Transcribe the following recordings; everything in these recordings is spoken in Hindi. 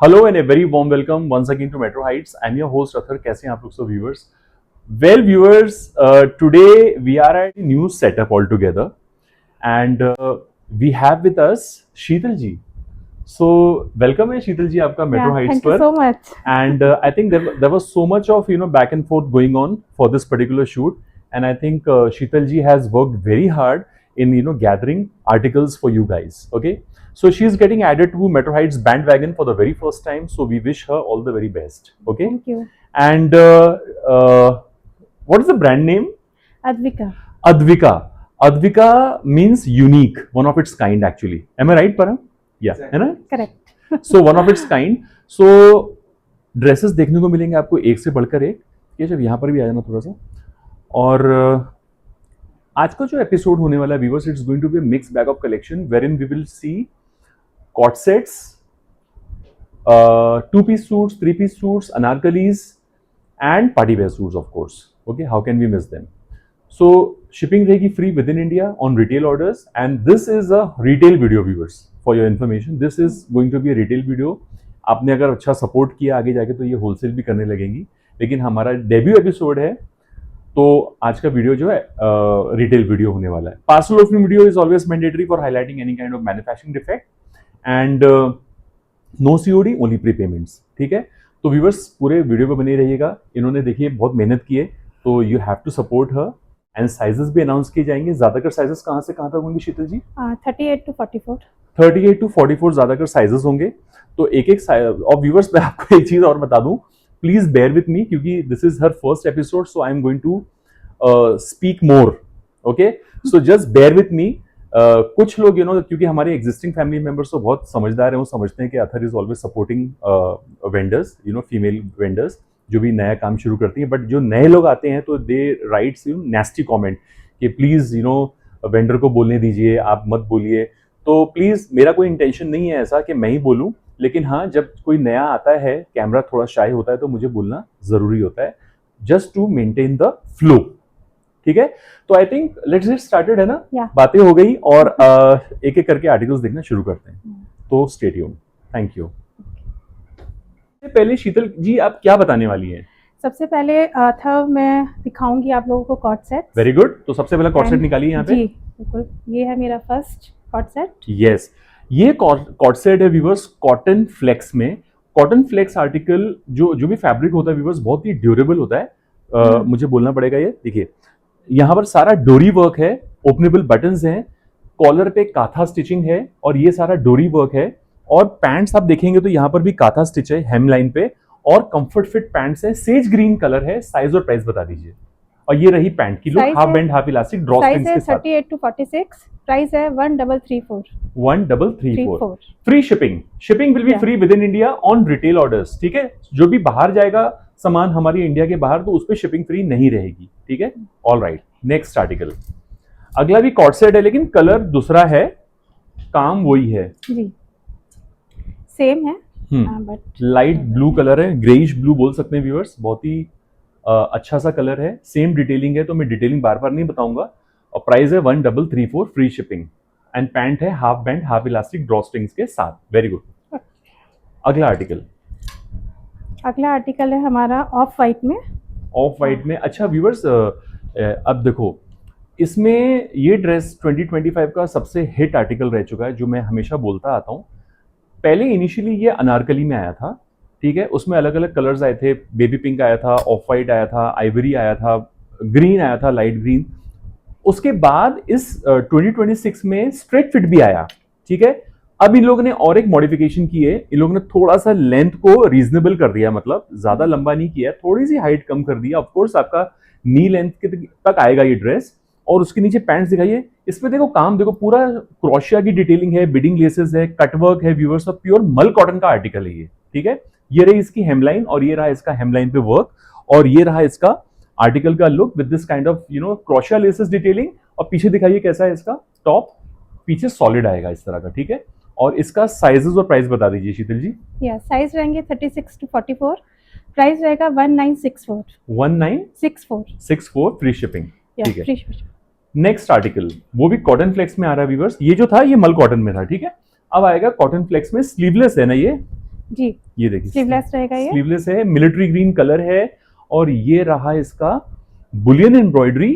Hello and a very warm welcome once again to Metro Heights. I'm your host Athar. कैसे हैं आप लोग सब viewers? Well, viewers, today we are at a new setup altogether, and we have with us Sheetal ji. So welcome है Sheetal ji आपका Metro Heights Thank you पर. so much. And I think there was so much of back and forth going on for this particular shoot, and I think Sheetal ji has worked very hard in gathering articles for you guys. Okay. So she's getting added to Metro Heights bandwagon for the very first time. So we wish her all the very best. Okay. Thank you. And what is the brand name? Advika. Advika. Advika means unique, one of its kind actually. Am I right, Param? Yeah. है ना? Correct. So one of its kind. So dresses देखने को मिलेंगे आपको एक से बढ़कर एक. ये जब यहाँ पर भी आ जाना थोड़ा सा. और आज का जो एपिसोड होने वाला है viewers, it's going to be a mix bag of collection wherein we will see cot sets, 2-piece suits, 3-piece suits, anarkalis, and party wear suits, of course. Okay, how can we miss them? So shipping रहेगी free within India on retail orders, and this is a retail video, viewers. For your information, this is going to be a retail video. आपने अगर अच्छा सपोर्ट किया आगे जाके तो ये होलसेल भी करने लगेंगी, लेकिन हमारा डेब्यू एपिसोड है तो आज का वीडियो जो है रिटेल वीडियो होने वाला है. Parcel opening video is always mandatory for highlighting any kind of manufacturing defect and no COD, only prepayments. ठीक है, तो व्यूवर्स पूरे वीडियो पे बने रहिएगा. इन्होंने देखिए बहुत मेहनत की है, तो you have to support her. And sizes भी अनाउंस किए जाएंगे. ज्यादातर साइजेस कहाँ से कहाँ तक होंगे शीतल जी? 38 to 44. 38 to 44 ज्यादातर साइजेस होंगे. तो एक एक और व्यूवर्स मैं आपको एक चीज और बता दूं, प्लीज बेयर विथ मी क्योंकि this is her first episode, so I am going to speak more. Okay, so just bear with me. कुछ लोग क्योंकि हमारे एग्जिस्टिंग फैमिली मेंबर्स तो बहुत समझदार हैं, वो समझते हैं कि Athar is always supporting vendors, female vendors जो भी नया काम शुरू करती हैं. बट जो नए लोग आते हैं तो दे राइट्स नेस्टी कमेंट कि प्लीज वेंडर को बोलने दीजिए, आप मत बोलिए. तो प्लीज मेरा कोई इंटेंशन नहीं है ऐसा कि मैं ही बोलूं, लेकिन हाँ जब कोई नया आता है, कैमरा थोड़ा शाय होता है, तो मुझे बोलना जरूरी होता है just to maintain the flow. ठीक है, तो I think let's get started है ना. Yeah. बातें हो गई और एक एक करके आर्टिकल्स देखना शुरू करते हैं. तो स्टे ट्यून्ड. Thank you. पहले शीतल जी आप क्या बताने वाली हैं? सबसे पहले था मैं दिखाऊंगी आप लोगों को कॉट सेट. Very good. तो सबसे पहले कॉट सेट निकालिए यहाँ पे. जी बिल्कुल, ये है मेरा फर्स्ट कॉट सेट. यस, ये कॉट सेट है व्यूवर्स कॉटन फ्लेक्स में. कॉटन फ्लेक्स आर्टिकल जो भी फैब्रिक होता है व्यूवर्स बहुत ही ड्यूरेबल होता है. मुझे बोलना पड़ेगा. ये देखिए यहाँ पर सारा डोरी वर्क है, ओपनेबल बटन्स हैं, कॉलर पे काथा स्टिचिंग है और ये सारा डोरी वर्क है. और पैंट्स आप देखेंगे तो यहाँ पर भी काथा स्टिच है हेम लाइन पे, और कंफर्ट फिट पैंट्स है, सेज ग्रीन कलर है. साइज और प्राइस बता दीजिए. और ये रही पैंट की look, half band half elastic draw strings के साथ. 38 to 46. प्राइस है 1334. 1334. Free shipping will be free with in India on retail orders. ठीक है, जो भी बाहर जाएगा सामान हमारी इंडिया के बाहर, तो उस पर शिपिंग फ्री नहीं रहेगी. ठीक है, ऑल राइट. नेक्स्ट आर्टिकल, अगला भी कॉट सेट है लेकिन कलर दूसरा है, काम वही है जी, सेम है बट लाइट ब्लू कलर है, ग्रेइश ब्लू बोल सकते हैं व्यूअर्स. बहुत ही अच्छा सा कलर है. सेम डिटेलिंग है तो मैं डिटेलिंग बार बार नहीं बताऊंगा. और प्राइस है 1334, फ्री शिपिंग. एंड पैंट है half band half elastic draw strings के साथ. Very good. अगला आर्टिकल है हमारा ऑफ वाइट में. अच्छा व्यूअर्स, अब देखो इसमें ये ड्रेस 2025 का सबसे हिट आर्टिकल रह चुका है, जो मैं हमेशा बोलता आता हूँ. पहले इनिशियली ये अनारकली में आया था. ठीक है, उसमें अलग अलग कलर्स आए थे. बेबी पिंक आया था, ऑफ वाइट आया था, आइवरी आया था, ग्रीन आया था, लाइट ग्रीन. उसके बाद इस 2026 में स्ट्रेट फिट भी आया. ठीक है, अब इन लोगों ने और एक मॉडिफिकेशन की है. इन लोगों ने थोड़ा सा लेंथ को रीजनेबल कर दिया, मतलब ज्यादा लंबा नहीं किया, थोड़ी सी हाइट कम कर दिया. ऑफ कोर्स आपका नी लेंथ तक आएगा ये ड्रेस. और उसके नीचे पैंट्स दिखाइए. इसमें देखो काम देखो, पूरा क्रोशिया की डिटेलिंग है, बिडिंग लेसेस है, कटवर्क है व्यूअर्स, और प्योर मल कॉटन का आर्टिकल है ये. ठीक है, ये रही इसकी हेमलाइन और ये रहा इसका हेमलाइन पे वर्क, और ये रहा इसका आर्टिकल का look with this kind of crochet laces detailing. और पीछे दिखाइए कैसा है इसका टॉप, पीछे सॉलिड आएगा इस तरह का. ठीक है, और इसका साइजेस और प्राइस बता दीजिए शीतल जी. साइज रहेंगे 36 to 44. प्राइस रहेगा 1964. 1964 फ्री शिपिंग. ठीक है, फ्री शिपिंग. नेक्स्ट आर्टिकल वो भी कॉटन फ्लेक्स में आ रहा है व्यूअर्स. ये जो था ये मल कॉटन में था. ठीक है, अब आएगा कॉटन फ्लेक्स में. स्लीवलेस है ना ये जी, ये देखिए स्लीवलेस रहेगा ये। स्लीवलेस है, मिलिट्री ग्रीन कलर है, और ये रहा इसका बुलियन एम्ब्रॉयडरी,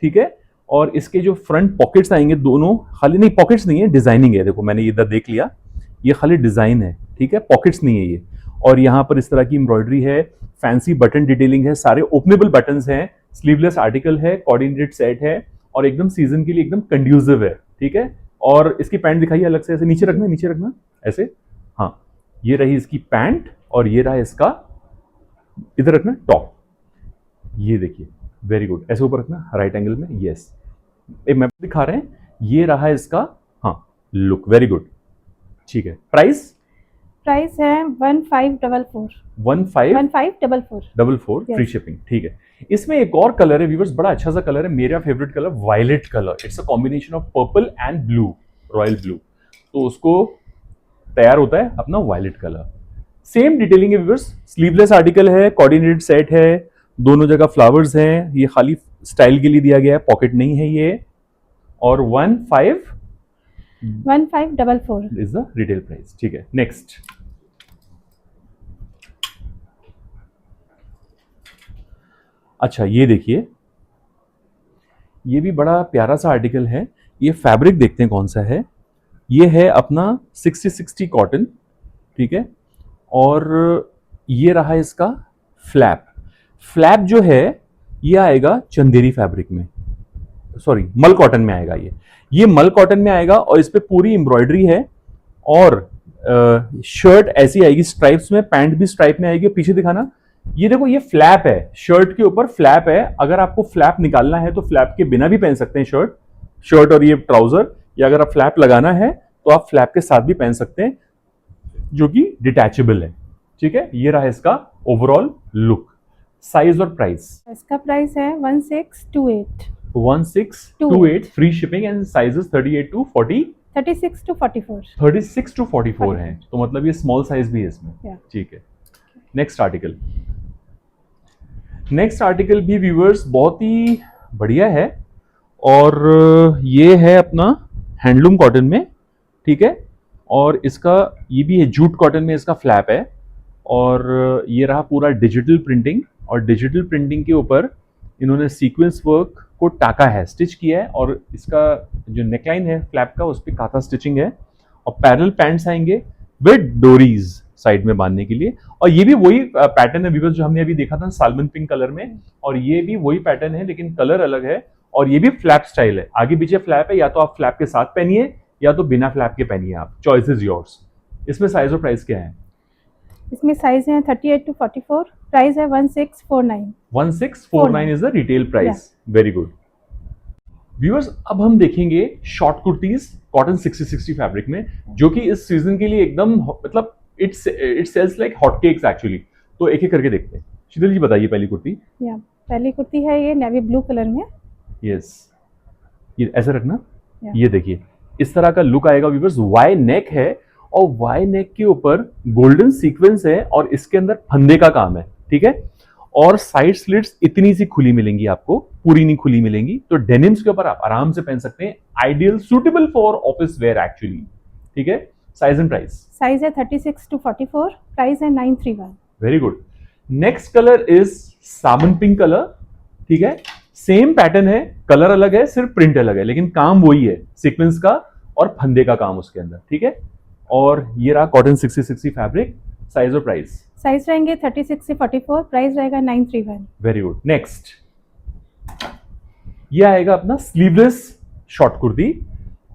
ठीक है। और इसके जो फ्रंट पॉकेट्स आएंगे दोनों, खाली नहीं पॉकेट्स नहीं है, डिजाइनिंग है, देखो मैंने इधर देख लिया, ये खाली डिजाइन है, ठीक है, पॉकेट्स नहीं है ये। और यहाँ पर इस तरह की एम्ब्रॉयडरी है, फैंसी बटन डिटेलिंग है, सारे ओपनेबल बटन्स हैं, स्लीवलेस आर्टिकल है, कोऑर्डिनेटेड सेट है, और एकदम सीजन के लिए एकदम कंड्यूसिव है, ठीक है। और इसकी पैंट दिखाइए अलग से, ऐसे नीचे रखना, नीचे रखना ऐसे, हाँ, ये रही इसकी पैंट, और ये रहा इसका, इधर रखना टॉप, ये देखिए, वेरी गुड, ऐसे ऊपर रखना राइट एंगल में, यस, एक मैप दिखा रहे हैं, ये रहा इसका, हाँ, लुक, वेरी गुड, ठीक है। प्राइस प्राइस है 1544 1544 फ्री शिपिंग, ठीक है। इसमें एक और कलर है व्यूअर्स, बड़ा अच्छा सा कलर है, मेरा favourite colour, violet colour, it's a combination of purple and blue, royal blue, तो उसको तैयार होता है अपना वायलेट कलर। सेम डिटेलिंग है व्यूअर्स, स्लीवलेस आर्टिकल है, कोऑर्डिनेटेड सेट है, दोनों जगह फ्लावर्स हैं, ये खाली स्टाइल के लिए दिया गया है, पॉकेट नहीं है ये, और 1544 इज द रिटेल प्राइस, ठीक है। नेक्स्ट, अच्छा ये देखिए, ये भी बड़ा प्यारा सा आर्टिकल है, ये फैब्रिक देखते हैं कौन सा है, ये है अपना 60-60 कॉटन, ठीक है। और ये रहा इसका फ्लैप, फ्लैप जो है ये आएगा चंदेरी फैब्रिक में, सॉरी मल कॉटन में आएगा, ये मल कॉटन में आएगा, और इस पे पूरी एम्ब्रॉयडरी है, और शर्ट ऐसी आएगी स्ट्राइप्स में, पैंट भी स्ट्राइप में आएगी, पीछे दिखाना, ये देखो ये फ्लैप है, शर्ट के ऊपर फ्लैप है, अगर आपको फ्लैप निकालना है तो फ्लैप के बिना भी पहन सकते हैं शर्ट और ये ट्राउजर, या अगर आप फ्लैप लगाना है तो आप फ्लैप के साथ भी पहन सकते हैं, जो कि डिटैचेबल है, ठीक है। ये रहा इसका ओवरऑल लुक। साइज और प्राइस, इसका प्राइस है 1628 1628 free shipping, and sizes 38 to 40 36 to 44 36 to 44 है, तो मतलब ये स्मॉल साइज भी है इसमें, ठीक है। नेक्स्ट आर्टिकल भी व्यूअर्स बहुत ही बढ़िया है, और ये है अपना हैंडलूम कॉटन में, ठीक है, और इसका ये भी है जूट कॉटन में, इसका फ्लैप है, और ये रहा पूरा डिजिटल प्रिंटिंग, और डिजिटल प्रिंटिंग के ऊपर इन्होंने सीक्वेंस वर्क को टाका है, स्टिच किया है, और इसका जो नेकलाइन है फ्लैप का, उस पर काथा स्टिचिंग है, और पैरेलल पैंट्स आएंगे विद डोरीज साइड में बांधने के लिए, और ये भी वही पैटर्न है व्यूअर्स जो हमने अभी देखा था साल्मन पिंक कलर में, और ये भी वही पैटर्न है लेकिन कलर अलग है, और ये भी फ्लैप स्टाइल है, आगे पीछे फ्लैप है, या तो आप फ्लैप के साथ पहनिए या तो बिना फ्लैप के पहनिए, आप चॉइस इज योर्स। इसमें साइज और प्राइस क्या है? इसमें साइज है 38 to 44, प्राइस है 1649 1649 is the retail price, very good. Viewers अब हम देखेंगे शॉर्ट कुर्तीज कॉटन 60-60 फैब्रिक में, जो कि इस सीजन के लिए एकदम मतलब it sells like hot cakes actually, तो एक एक करके देखते हैं। शीतल जी बताइए पहली कुर्ती। पहली कुर्ती है ये नेवी ब्लू कलर में, यस, ये ऐसे रखना, ये देखिए इस तरह का लुक आएगा व्यूअर्स, वाई नेक है, और वाई नेक के ऊपर गोल्डन सीक्वेंस है, और इसके अंदर फंदे का काम है, ठीक है, और साइड स्लिट्स इतनी सी खुली मिलेंगी आपको, पूरी नहीं खुली मिलेंगी, तो डेनिम्स के ऊपर आप आराम से पहन सकते हैं, ideal suitable for office where actually, ठीक है। साइज एंड प्राइस, साइज है 36 to 44, प्राइस है 931। Very good. Next colour is salmon pink colour, ठीक है, सेम पैटर्न है, कलर अलग है, सिर्फ प्रिंट अलग है, लेकिन काम वही है, सीक्वेंस का और फंदे का काम उसके अंदर, ठीक है। और ये रहा कॉटन 60-60 फैब्रिक। साइज और प्राइस, साइज रहेंगे 36 से 44, प्राइस रहेगा 931। Very good. नेक्स्ट ये आएगा अपना स्लीवलेस शॉर्ट कुर्ती,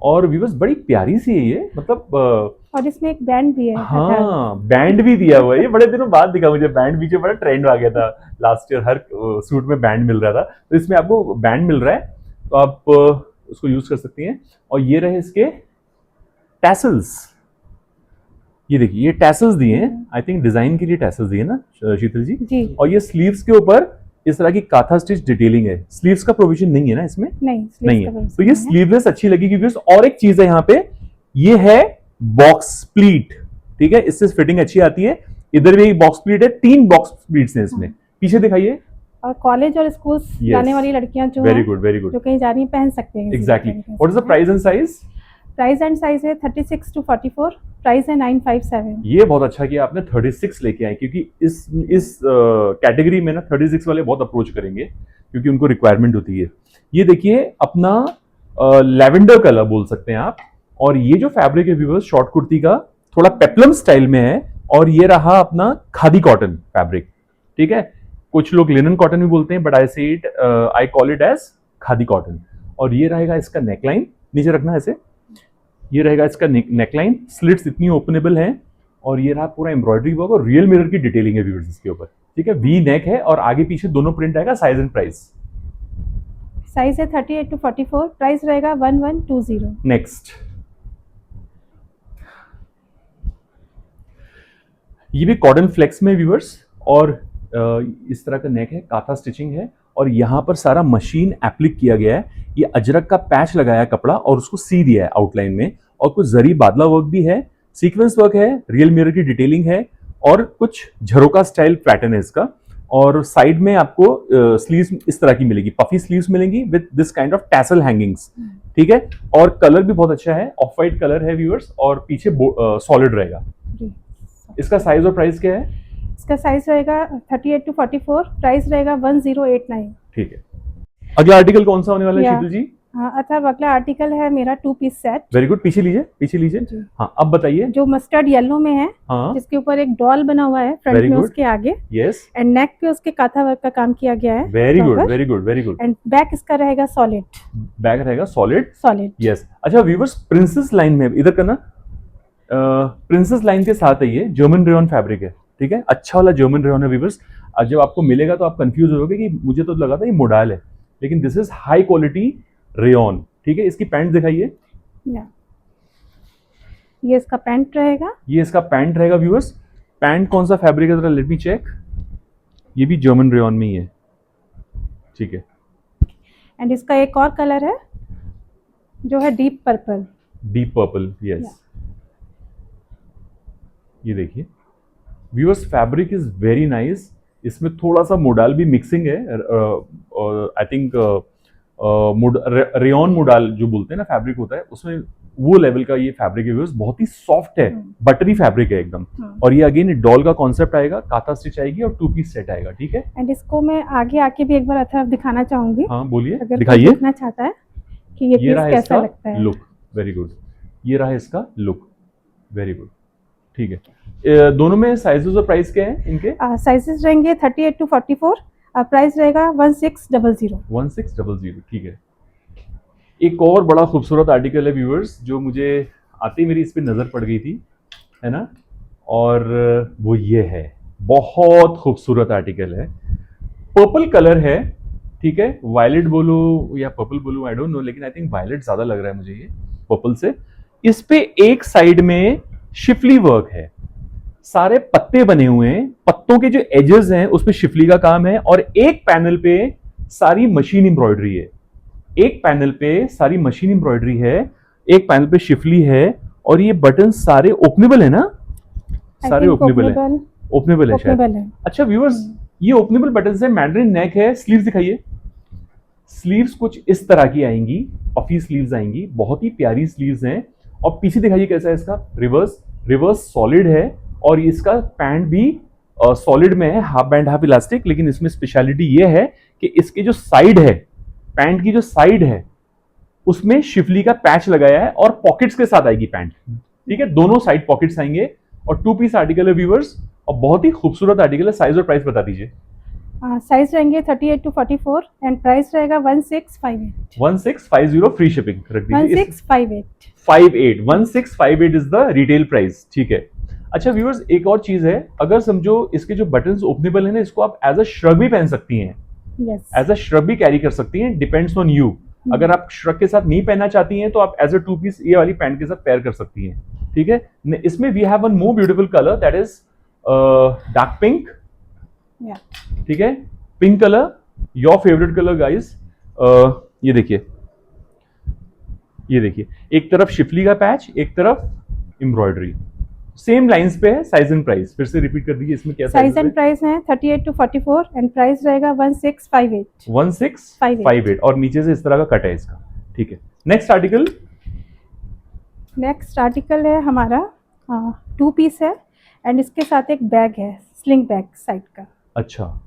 और व्यूअर्स बड़ी प्यारी सी है ये, मतलब और इसमें एक बैंड भी है। हाँ, बैंड भी दिया हुआ है, ये बड़े दिनों बाद दिखा मुझे, बैंड पीछे बड़ा ट्रेंड आ गया था लास्ट ईयर, हर सूट में बैंड मिल रहा था, तो इसमें आपको बैंड मिल रहा है, तो आप उसको यूज कर सकती हैं। और ये रहे इसके टैसल्स, ये देखिए ये टैसल्स दिए हैं, आई थिंक डिजाइन के लिए टैसल्स दिए ना शीतल जी? और ये स्लीव्स के ऊपर इस तरह की काथा स्टिच डिटेलिंग है, स्लीव्स का प्रोविजन नहीं है ना इसमें? नहीं है, तो ये स्लीवलेस अच्छी लगेगी। और एक चीज है यहाँ पे, ये है बॉक्स प्लीट, ठीक है, इससे फिटिंग अच्छी आती है, इधर भी एक बॉक्स प्लीट है, 3 बॉक्स प्लीट्स हैं इसमें, पीछे दिखाइए। और कॉलेज और स्कूल जाने वाली लड़कियां जो वेरी गुड जो कहीं जा रही हैं पहन सकते हैं। Exactly. What is the price and size? Price and size है 36 to 44, प्राइस है 957। ये बहुत अच्छा किया आपने 36 लेके आए, क्योंकि इस कैटेगरी में ना 36 वाले बहुत अप्रोच करेंगे, क्योंकि उनको रिक्वायरमेंट होती है। ये देखिए अपना लैवेंडर कलर बोल सकते हैं आप, और ये जो फैब्रिक है व्यूअर्स शॉर्ट कुर्ती का थोड़ा पेप्लम स्टाइल में है, और ये रहा अपना खादी कॉटन फैब्रिक, ठीक है। कुछ लोग लिनन कॉटन भी बोलते हैं, but I call it as khadi cotton. और ये रहेगा इसका नेकलाइन, नीचे रखना ऐसे, ये रहेगा इसका नेकलाइन, स्लिट्स इतनी ओपनेबल है, और ये रहा पूरा एम्ब्रॉयडरी वर्क और रियल मिरर की डिटेलिंग है व्यूअर्स इसके ऊपर, ठीक है। वी नेक है और आगे पीछे दोनों प्रिंट आएगा। साइज एंड प्राइस, साइज है 38 to 44, प्राइस रहेगा 1120। नेक्स्ट, ये भी कॉटन फ्लेक्स में व्यूअर्स, और इस तरह का नेक है, काथा स्टिचिंग है, और यहाँ पर सारा मशीन एप्लिक किया गया है। ये अजरक का पैच लगाया है कपड़ा और उसको सी दिया है आउटलाइन में, और कुछ जरी बादला वर्क भी है, सीक्वेंस वर्क है, रियल मिरर की डिटेलिंग है, और कुछ झरोका स्टाइल पैटर्न है इसका। और साइड में आपको स्लीव्स इस तरह की मिलेगी, पफी स्लीव्स मिलेंगी with this kind of tassel hangings, ठीक है। और कलर भी बहुत अच्छा है, ऑफ वाइट कलर है व्यूअर्स, और पीछे सॉलिड रहेगा। इसका साइज और प्राइस क्या है? इसका साइज रहेगा 38 to 44, प्राइस रहेगा 1089। ठीक है। अगला आर्टिकल कौन सा होने वाला है शीतल जी? हाँ अथर्व, अगला आर्टिकल है मेरा 2 पीस सेट। वेरी गुड, पीछे लीजिए, पीछे लीजिए। हाँ अब बताइए। जो मस्टर्ड येलो में है, हाँ, जिसके ऊपर एक डॉल बना हुआ है फ्रंट में उसके आगे, यस, एंड नेक पे उसके काथा वर्क का काम किया गया है। Very good, very good, very good. And back इसका रहेगा सॉलिड, बैक रहेगा सॉलिड, सॉलिड, यस। अच्छा व्यूअर्स, प्रिंसेस लाइन में इधर करना, प्रिंसेस लाइन के साथ है, ये जर्मन रेयन फैब्रिक है, ठीक है, अच्छा वाला जर्मन रेयन है व्यूअर्स। आज जब आपको मिलेगा तो आप कंफ्यूज हो जाओगे कि मुझे तो लगा था ये मोडाल है, लेकिन this is high quality rayon, ठीक है। इसकी पैंट दिखाइए, ये इसका पैंट रहेगा, ये इसका पैंट रहेगा व्यूअर्स। पैंट कौन सा फैब्रिक है जरा लेट मी चेक, ये भी जर्मन रेयन में ही है, ठीक है। एंड इसका एक और कलर है जो है deep purple, deep purple, yes. ये देखिए viewers, fabric is very nice. इसमें थोड़ा सा मोडाल भी मिक्सिंग है, आई थिंक रेयन मोडाल जो बोलते हैं ना फैब्रिक होता है, उसमें वो लेवल का ये फैब्रिक है व्यूअर्स, बहुत ही सॉफ्ट है, बटरी फैब्रिक है एकदम। और ये अगेन डॉल का कॉन्सेप्ट आएगा, काथा स्टिच आएगी और 2 पीस सेट आएगा, ठीक है। एंड इसको मैं आगे आके भी एक बार अथर्व दिखाना चाहूंगी। हाँ बोलिए, अगर दिखाइए। देखना चाहता है कि ये पीस कैसा लगता है। लुक, वेरी गुड, ये रहा इसका लुक, वेरी गुड, ठीक है। दोनों में साइजेस और प्राइस क्या है इनके? साइजेस रहेंगे 38 to 44, प्राइस रहेगा 1600। 1600, ठीक है। एक और बड़ा खूबसूरत आर्टिकल है व्यूअर्स, जो मुझे आते ही मेरी इस पे नजर पड़ गई थी, है ना, और वो ये है, बहुत खूबसूरत आर्टिकल है, पर्पल कलर है, ठीक है। वायलेट बोलो या पर्पल बोलो, आई डोंट नो, लेकिन आई थिंक वायलेट ज्यादा लग रहा है मुझे ये पर्पल से। इस पे एक साइड में शिफली वर्क है, सारे पत्ते बने हुए हैं, पत्तों के जो एजेस हैं उस पे शिफली का काम है, और एक पैनल पे सारी मशीन एम्ब्रॉयडरी है, एक पैनल पे सारी मशीन एम्ब्रॉयडरी है, एक पैनल पे शिफली है, और ये बटन सारे ओपनेबल है ना, सारे ओपनेबल है, ओपनेबल है शायद। अच्छा व्यूअर्स, ये ओपनेबल बटन है, मैंड्रिन नेक है। स्लीव्स दिखाइए, स्लीव्स कुछ इस तरह की आएंगी, पफी स्लीव्स आएंगी, बहुत ही प्यारी स्लीव्स हैं। और पीछे दिखाइए कैसा है इसका रिवर्स, रिवर्स सॉलिड है, और इसका पैंट भी सॉलिड में है, हाफ बैंड हाफ इलास्टिक। लेकिन इसमें स्पेशलिटी ये है कि इसके जो साइड है, पैंट की जो साइड है, उसमें शिफली का पैच लगाया है, और पॉकेट्स के साथ आएगी पैंट, ठीक है, दोनों साइड पॉकेट्स आएंगे। और 2 पीस आर्टिकल है व्यूअर्स, और बहुत ही खूबसूरत आर्टिकल है। साइज और प्राइस बता दीजिए। साइज रहेंगे 38 to 44, एंड प्राइस रहेगा 1658। 1650 फ्री शिपिंग रख दीजिए। 1658 1658 इज द रिटेल प्राइस, ठीक है। अच्छा व्यूअर्स, एक और चीज है, अगर समझो इसके जो बटन्स ओपनेबल है ना, इसको आप एज अ श्रग भी पहन सकती हैं, एज अ श्रग भी कैरी कर सकती हैं, डिपेंड्स ऑन यू। अगर आप श्रग के साथ नहीं पहनना चाहती हैं तो आप एज अ 2 पीस ये वाली पैंट के साथ पेयर कर सकती हैं, ठीक है। इसमें we have one more beautiful colour, that is dark pink, ठीक है, pink colour, your favourite colour guys. ये देखिए, ये देखिए, एक तरफ शिफली का पैच, एक तरफ एम्ब्रॉयडरी, सेम लाइंस पे है। साइज एंड प्राइस फिर से रिपीट कर दीजिए, इसमें क्या साइज एंड प्राइस है 38 to 44, एंड प्राइस रहेगा 1658। 1658, और नीचे से इस तरह का कट है इसका, ठीक है। नेक्स्ट आर्टिकल, नेक्स्ट आर्टिकल है हमारा 2 पीस है एंड इसके साथ एक बैग है, स्लिंग बैग साइड का। अच्छा,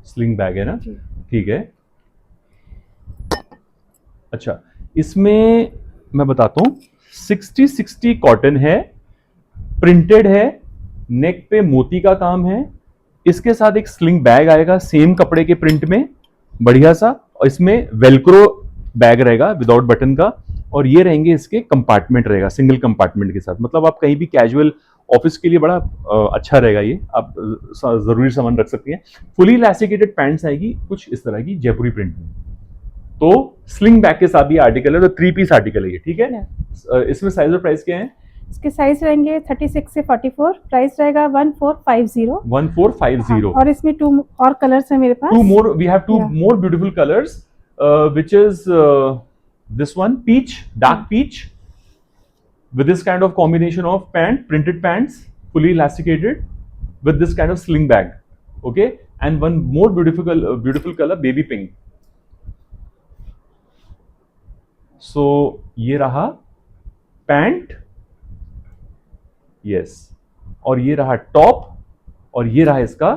स्लिंग बैग है ना, जी। ठीक है। अच्छा, इसमें मैं बताता हूँ 60-60 कॉटन है, प्रिंटेड है, नेक पे मोती का काम है। इसके साथ एक स्लिंग बैग आएगा सेम कपड़े के प्रिंट में, बढ़िया सा, और इसमें वेलक्रो बैग रहेगा विदाउट बटन का, और ये रहेंगे इसके कंपार्टमेंट रहेगा सिंगल कंपार्टमेंट के साथ। मतलब आप कहीं भी कैजुअल ऑफिस के लिए बड़ा अच्छा रहेगा ये, आप जरूरी सामान रख सकते हैं। फुली इलास्टिकेटेड पैंट्स आएगी कुछ इस तरह की जयपुरी प्रिंट में। तो स्लिंग बैग के साथ ये आर्टिकल है, तो 3 पीस आर्टिकल है ये, ठीक है। इसमें साइज और प्राइस क्या है? इसके साइज रहेंगे 36 से 44, प्राइस रहेगा 1450। 1450। और इसमें 2 और कलर्स है मेरे पास। We have two more beautiful colors, which is this one, peach, dark peach, with this kind of combination of printed pants, fully elasticated, with this kind of sling bag, okay, and one more beautiful color, baby pink. So ये रहा पैंट, यस, और ये रहा टॉप, और ये रहा इसका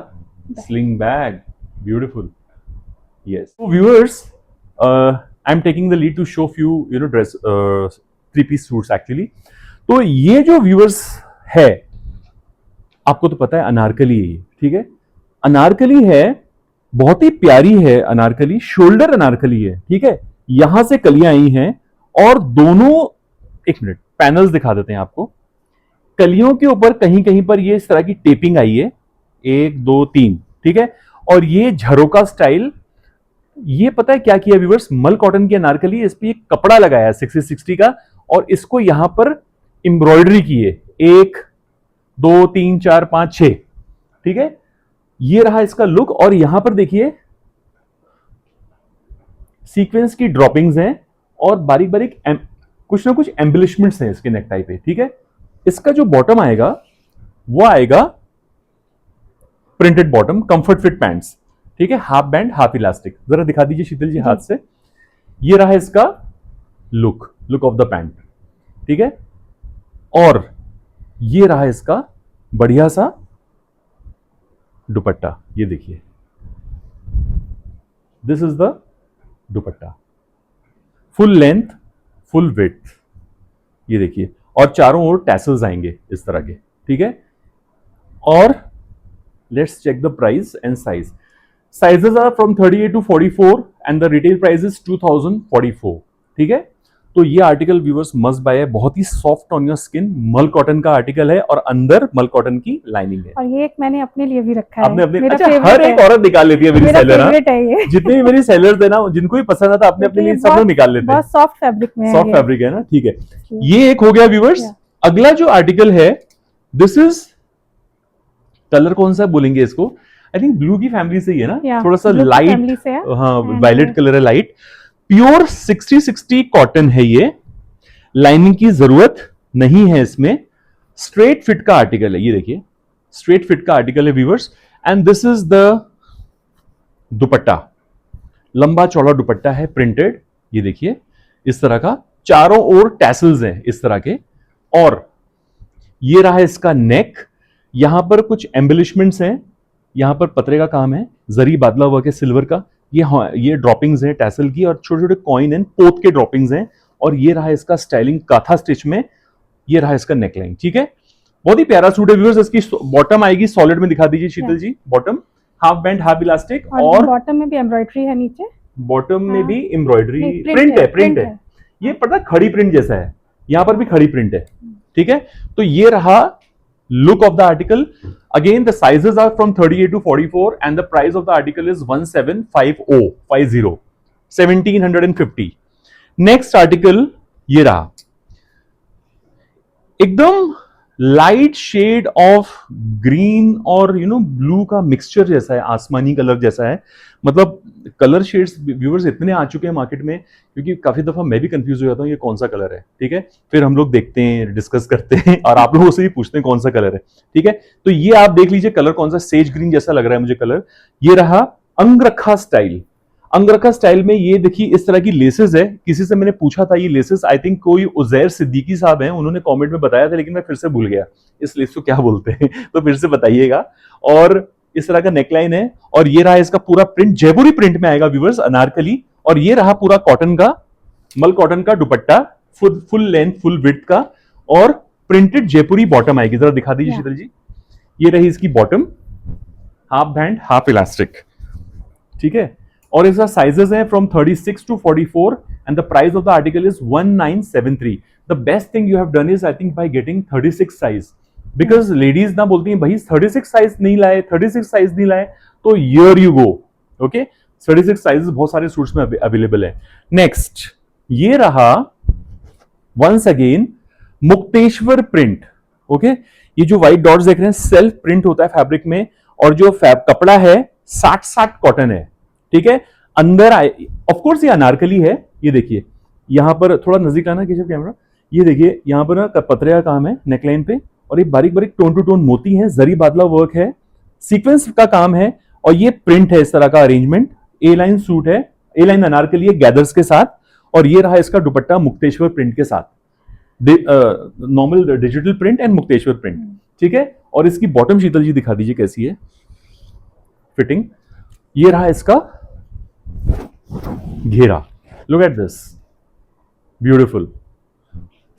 sling bag, beautiful, yes. So viewers, I'm taking the lead to show few dress 3-piece suits actually. तो ये जो व्यूअर्स है, आपको तो पता है अनारकली है ये, ठीक है। अनारकली है, बहुत ही प्यारी है अनारकली, शोल्डर अनारकली है, ठीक है। यहां से कलियां आई हैं, और दोनों, एक मिनट पैनल्स दिखा देते हैं आपको। कलियों के ऊपर कहीं कहीं पर ये इस तरह की टेपिंग आई है, 1 2 3, ठीक है। और ये झरोका स्टाइल, ये पता है क्या किया व्यूअर्स, मल कॉटन की अनारकली, इस पे एक कपड़ा लगाया 60-60 का, और इसको यहां पर एम्ब्रॉयडरी की है, 1 2 3 4 5 6, ठीक है। ये रहा इसका लुक, और यहां पर देखिए सीक्वेंस की ड्रॉपिंग्स हैं, और बारीक बारीक कुछ ना कुछ एम्बलिशमेंट्स हैं इसके नेकटाई पे, ठीक है। इसका जो बॉटम आएगा वो आएगा printed bottom, comfort fit pants, ठीक है, हाफ बैंड हाफ इलास्टिक। जरा दिखा दीजिए शीतल जी हाथ से। ये रहा इसका लुक ऑफ द पैंट, ठीक है। और ये रहा इसका बढ़िया सा दुपट्टा, ये देखिए, this is the dupatta, full length full width, ये देखिए, और चारों ओर टैसल्स आएंगे इस तरह के, ठीक है। और let's check the price and size. Sizes are from 38 to 44 and the retail price is 2044, ठीक है। तो ये आर्टिकल व्यूअर्स मस्ट बाय है, बहुत ही सॉफ्ट ऑन योर स्किन, मल कॉटन का आर्टिकल है, और अंदर मल कॉटन की लाइनिंग है। और ये एक मैंने अपने लिए भी रखा है, अपने मेरा अच्छा, फेवरेट हर एक है। औरत निकाल लेती है मेरी मेरा सेलर, फेवरेट है ये। जितने भी मेरी सेलर्स है ना, जिनको भी पसंद आता अपने अपने लिए सब लोग निकाल लेते हैं। बहुत सॉफ्ट फैब्रिक में है, सॉफ्ट ये। फैब्रिक है ना, ठीक है। ये एक हो गया व्यूअर्स। अगला जो आर्टिकल है, दिस इज, कलर कौन सा बोलेंगे इसको, आई थिंक ब्लू की फैमिली से ही है ना, थोड़ा सा लाइट, हाँ वायलेट कलर है, लाइट प्योर 60-60 कॉटन है ये, लाइनिंग की जरूरत नहीं है इसमें, स्ट्रेट फिट का आर्टिकल है, ये देखिए स्ट्रेट फिट का आर्टिकल है viewers. And this is the दुपट्टा, लंबा चौड़ा दुपट्टा है प्रिंटेड, ये देखिए इस तरह का, चारों ओर टैसल्स हैं इस तरह के, और ये रहा इसका नेक, यहां पर कुछ एम्बलिशमेंट्स हैं, यहां पर पतरे का काम है, जरी बादला वर्क है सिल्वर का, ये ड्रॉपिंग्स हैं टैसल की, और छोटे छोटे कॉइन हैं, पोत के ड्रॉपिंग्स हैं, और ये रहा इसका स्टाइलिंग काथा स्टिच में, ये रहा इसका नेकलाइन, ठीक है। बहुत ही प्यारा सूट है व्यूअर्स। इसकी बॉटम आएगी सॉलिड में, दिखा दीजिए Sheetal ji, bottom half band half elastic, और बॉटम में भी एम्ब्रॉयडरी है नीचे, बॉटम में भी एम्ब्रॉयडरी, प्रिंट है, ये पता खड़ी प्रिंट जैसा है, यहां पर भी खड़ी प्रिंट है, ठीक है। तो ये रहा look of the article. Again the sizes are from 38 to 44 and the price of the article is 1750। Next article ये रहा, एकदम लाइट शेड ऑफ ग्रीन और ब्लू का मिक्सचर जैसा है, आसमानी कलर जैसा है। मतलब कलर शेड्स व्यूअर्स इतने आ चुके हैं मार्केट में, क्योंकि काफी दफा मैं भी कंफ्यूज हो जाता हूँ ये कौन सा कलर है, ठीक है। फिर हम लोग देखते हैं, डिस्कस करते हैं, और आप लोगों से भी पूछते हैं कौन सा कलर है, ठीक है। तो ये आप देख लीजिए कलर कौन सा, सेज ग्रीन जैसा लग रहा है मुझे कलर। ये रहा अंगरखा स्टाइल। अंगरखा स्टाइल में ये देखिए इस तरह की लेसेस है। किसी से मैंने पूछा था ये लेसेस, आई थिंक कोई उजैर सिद्दीकी साहब हैं, उन्होंने कमेंट में बताया था, लेकिन मैं फिर से भूल गया इस लेस को क्या बोलते हैं तो फिर से बताइएगा। और इस तरह का नेकलाइन है, और ये रहा इसका पूरा प्रिंट, जयपुरी प्रिंट में आएगा व्यूवर्स, अनारकली। और ये रहा पूरा कॉटन का, मल कॉटन का दुपट्टा, फुल लेंथ फुल विड्थ का, और प्रिंटेड जयपुरी बॉटम आएगी। जरा दिखा दीजिए शीतल जी, ये रही इसकी bottom, half band half elastic, ठीक है। और इसका साइजेस है from 36 to 44 and the price of the article is 1973। The best thing you have done is I think by getting 36 size, because ladies ना बोलती हैं भाई 36 साइज नहीं लाए, 36 साइज नहीं लाए, तो here you go, okay. 36 size बहुत सारे सूट्स में अवेलेबल है। नेक्स्ट ये रहा once again Mukteshwar print, okay. ये जो व्हाइट डॉट्स देख रहे हैं सेल्फ प्रिंट होता है फैब्रिक में, और जो कपड़ा है 60 कॉटन है, ठीक है। अंदर ऑफ कोर्स ये अनारकली है, ये देखिए यहां पर थोड़ा नजदीक आना केशव कैमरा, ये देखिए यहां पर ना पतरे का काम है नेकलाइन पे, और ये बारीक बारीक टोन टू टोन मोती है, जरी बादला वर्क है, सीक्वेंस का काम है, और ये प्रिंट है इस तरह का अरेंजमेंट। ए लाइन सूट है, ए लाइन अनारकली है गैदर्स के साथ, और ये रहा इसका दुपट्टा मुक्तेश्वर प्रिंट के साथ, normal digital print and Mukteshwar print, ठीक है। और इसकी बॉटम शीतल जी दिखा दीजिए कैसी है फिटिंग। ये रहा इसका घेरा, look at this, beautiful.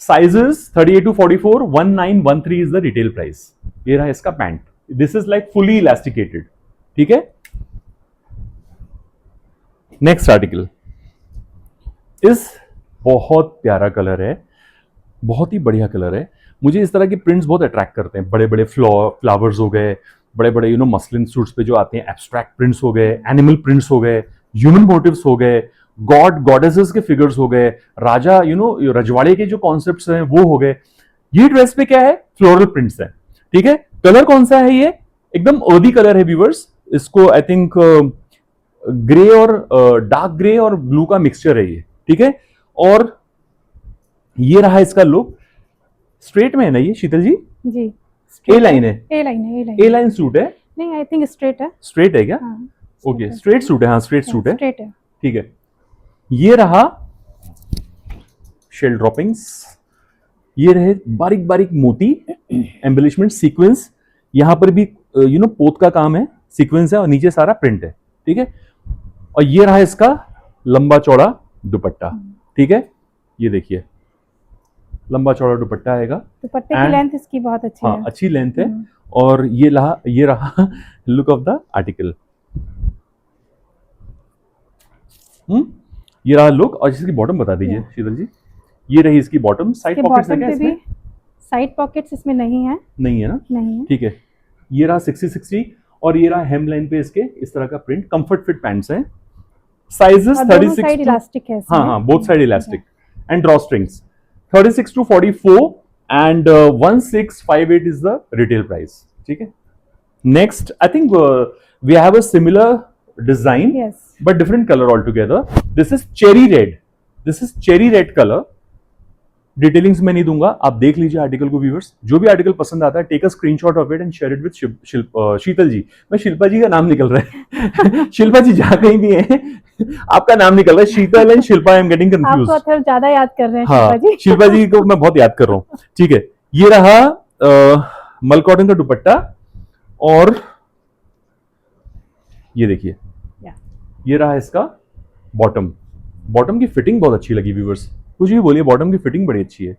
Sizes 38 to 44, 1913 is the retail price. ये रहा इसका pant, this is like fully elasticated, ठीक है। नेक्स्ट आर्टिकल, इस बहुत प्यारा कलर है, बहुत ही बढ़िया कलर है। मुझे इस तरह के प्रिंट्स बहुत अट्रैक्ट करते हैं, बड़े बड़े फ्लावर्स हो गए, बड़े बड़े मसलिन सूट्स पे जो आते हैं, एब्स्ट्रैक्ट प्रिंट्स हो गए, एनिमल प्रिंट्स हो गए, ह्यूमन मोटिव्स हो गए, गॉड गॉडेसेस के फिगर्स हो गए, राजा रजवाड़े के जो कॉन्सेप्ट्स हैं वो हो गए। ये ड्रेस पे क्या है, फ्लोरल प्रिंट्स है, ठीक है। कलर कौन सा है, ये एकदम अर्दी कलर है व्यूअर्स, इसको आई थिंक ग्रे और डार्क ग्रे और ब्लू का मिक्सचर है ये, ठीक है। और ये रहा इसका लुक, स्ट्रेट में है ना ये शीतल जी? जी ए लाइन है, ए लाइन है, ए लाइन सूट है, नहीं आई थिंक स्ट्रेट है, स्ट्रेट है क्या? हाँ, ओके स्ट्रेट सूट है, हाँ स्ट्रेट सूट है, स्ट्रेट है, ठीक है। ये रहा शेल ड्रॉपिंग्स, ये रहे बारीक बारीक मोती एम्बेलिशमेंट सीक्वेंस, यहां पर भी पोत का काम है, सीक्वेंस है, और नीचे सारा प्रिंट है, ठीक है। और ये रहा इसका लंबा चौड़ा दुपट्टा, ठीक है। ये देखिए लंबा चौड़ा दुपट्टा आएगा, दुपट्टे की लेंथ इसकी बहुत अच्छी है, अच्छी लेंथ है। और ये रहा लुक ऑफ द आर्टिकल, ये रहा लुक। और इसकी बॉटम बता दीजिए शीतल जी, ये रही इसकी बॉटम। साइड पॉकेट्स है क्या इसमें? साइड पॉकेट्स इसमें नहीं है, नहीं है ना, नहीं है, ठीक है। ये रहा 60-60, और ये रहा हेम लाइन पे इसके इस तरह का प्रिंट, कंफर्ट फिट पैंट्स हैं। साइजेस 36 इलास्टिक है, हाँ both side elastic and draw strings. 36 to 44 and 1658 is the retail price, ठीक है। Next I think we have a similar design, yes, but different color altogether. This is cherry red, this is cherry red color। Detailings में नहीं दूंगा, आप देख लीजिए आर्टिकल को व्यूअर्स। जो भी आर्टिकल पसंद आता है take a screenshot of it and share it with Sheetal ji. मैं शिल्पा जी का नाम निकल रहा है शिल्पा जी जहां कहीं भी है आपका नाम निकल रहा है, Sheetal and Shilpa, I am getting confuse. आप तो ज्यादा याद कर रहे हैं हाँ, शिल्पा जी शिल्पा जी को मैं बहुत याद कर रहा हूँ, ठीक है। ये रहा मल कॉटन का दुपट्टा, और ये देखिए ये रहा इसका बॉटम। बॉटम की फिटिंग बहुत अच्छी लगी व्यूअर्स, कुछ भी बोलिए, बॉटम की फिटिंग बड़ी अच्छी है,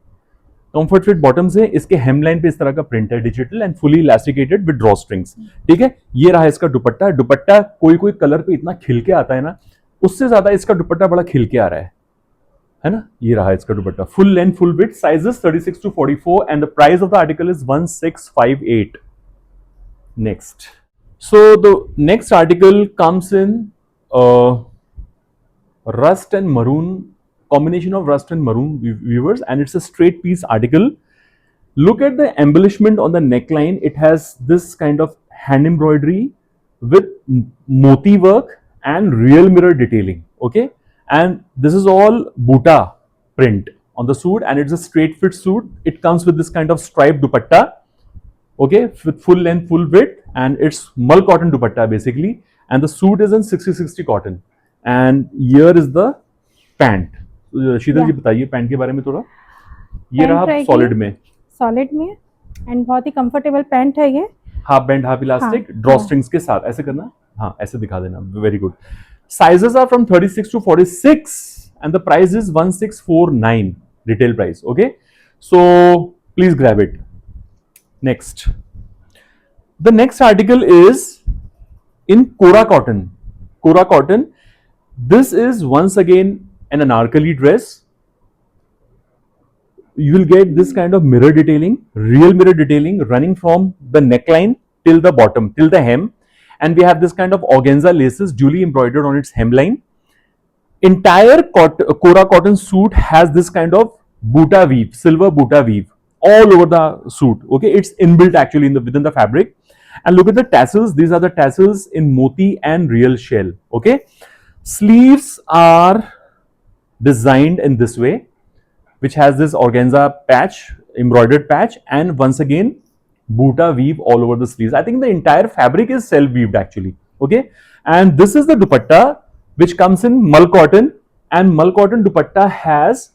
कंफर्ट फिट बॉटम से। इसके हेमलाइन पे इस तरह का प्रिंट है, digital and fully elasticated with draw strings, ठीक है। ये रहा इसका दुपट्टा। दुपट्टा कोई कोई कलर पे इतना खिल के आता है ना, उससे ज्यादा इसका दुपट्टा बड़ा खिल के आ रहा है ना। ये रहा इसका दुपट्टा, full length full width, sizes 36 to 44 and the price of the article is 1658। Next, so the next article comes in rust and maroon, combination of rust and maroon viewers, and it's a straight piece article. Look at the embellishment on the neckline, it has this kind of hand embroidery with moti work and real mirror detailing, okay, and this is all buta print on the suit, and it's a straight fit suit. It comes with this kind of striped dupatta, okay, with full length full width, and it's mul cotton dupatta basically, and the suit is in 60-60 cotton. And here is the pant. Sheetal ji Yeah. बताइए पैंट के बारे में थोड़ा. ये पैंट रहा रहेगी सॉलिड में, सॉलिड में, एंड बहुत ही कंफर्टेबल पैंट है ये. हाफ बैंड हाफ इलास्टिक हाँ, ड्रॉ हाँ. स्ट्रिंग्स के साथ. ऐसे करना, हाँ ऐसे दिखा देना. Very good. Sizes are from 36 to 46 and the price is 1649 retail price. Okay, so please grab it. Next, the next article is in Kora cotton. Kora cotton. This is once again an anarkali dress. You will get this kind of mirror detailing, real mirror detailing running from the neckline till the bottom, till the hem. And we have this kind of organza laces duly embroidered on its hemline. Entire Kora cotton suit has this kind of buta weave, silver buta weave all over the suit. Okay, it's inbuilt actually in the within the fabric. And look at the tassels. These are the tassels in moti and real shell. Okay, sleeves are designed in this way, which has this organza patch, embroidered patch, and once again buta weave all over the sleeves. I think the entire fabric is self weaved actually. Okay, and this is the dupatta which comes in mull cotton, and mull cotton dupatta has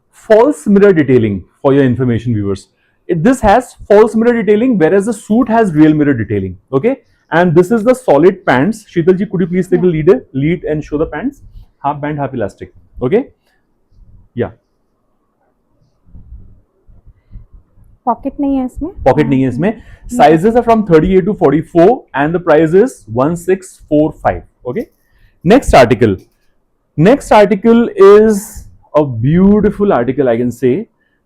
false mirror detailing. For your information, viewers, this has false mirror detailing, whereas the suit has real mirror detailing. Okay, and this is the solid pants. Sheetal ji, could you please take the lead and show the pants? Half band, half elastic. Okay, yeah. Pocket नहीं है इसमें. पॉकेट नहीं है इसमें. Sizes are from 38 to 44 and the price is 1645. Okay, next article. Next article is a beautiful article, I can say.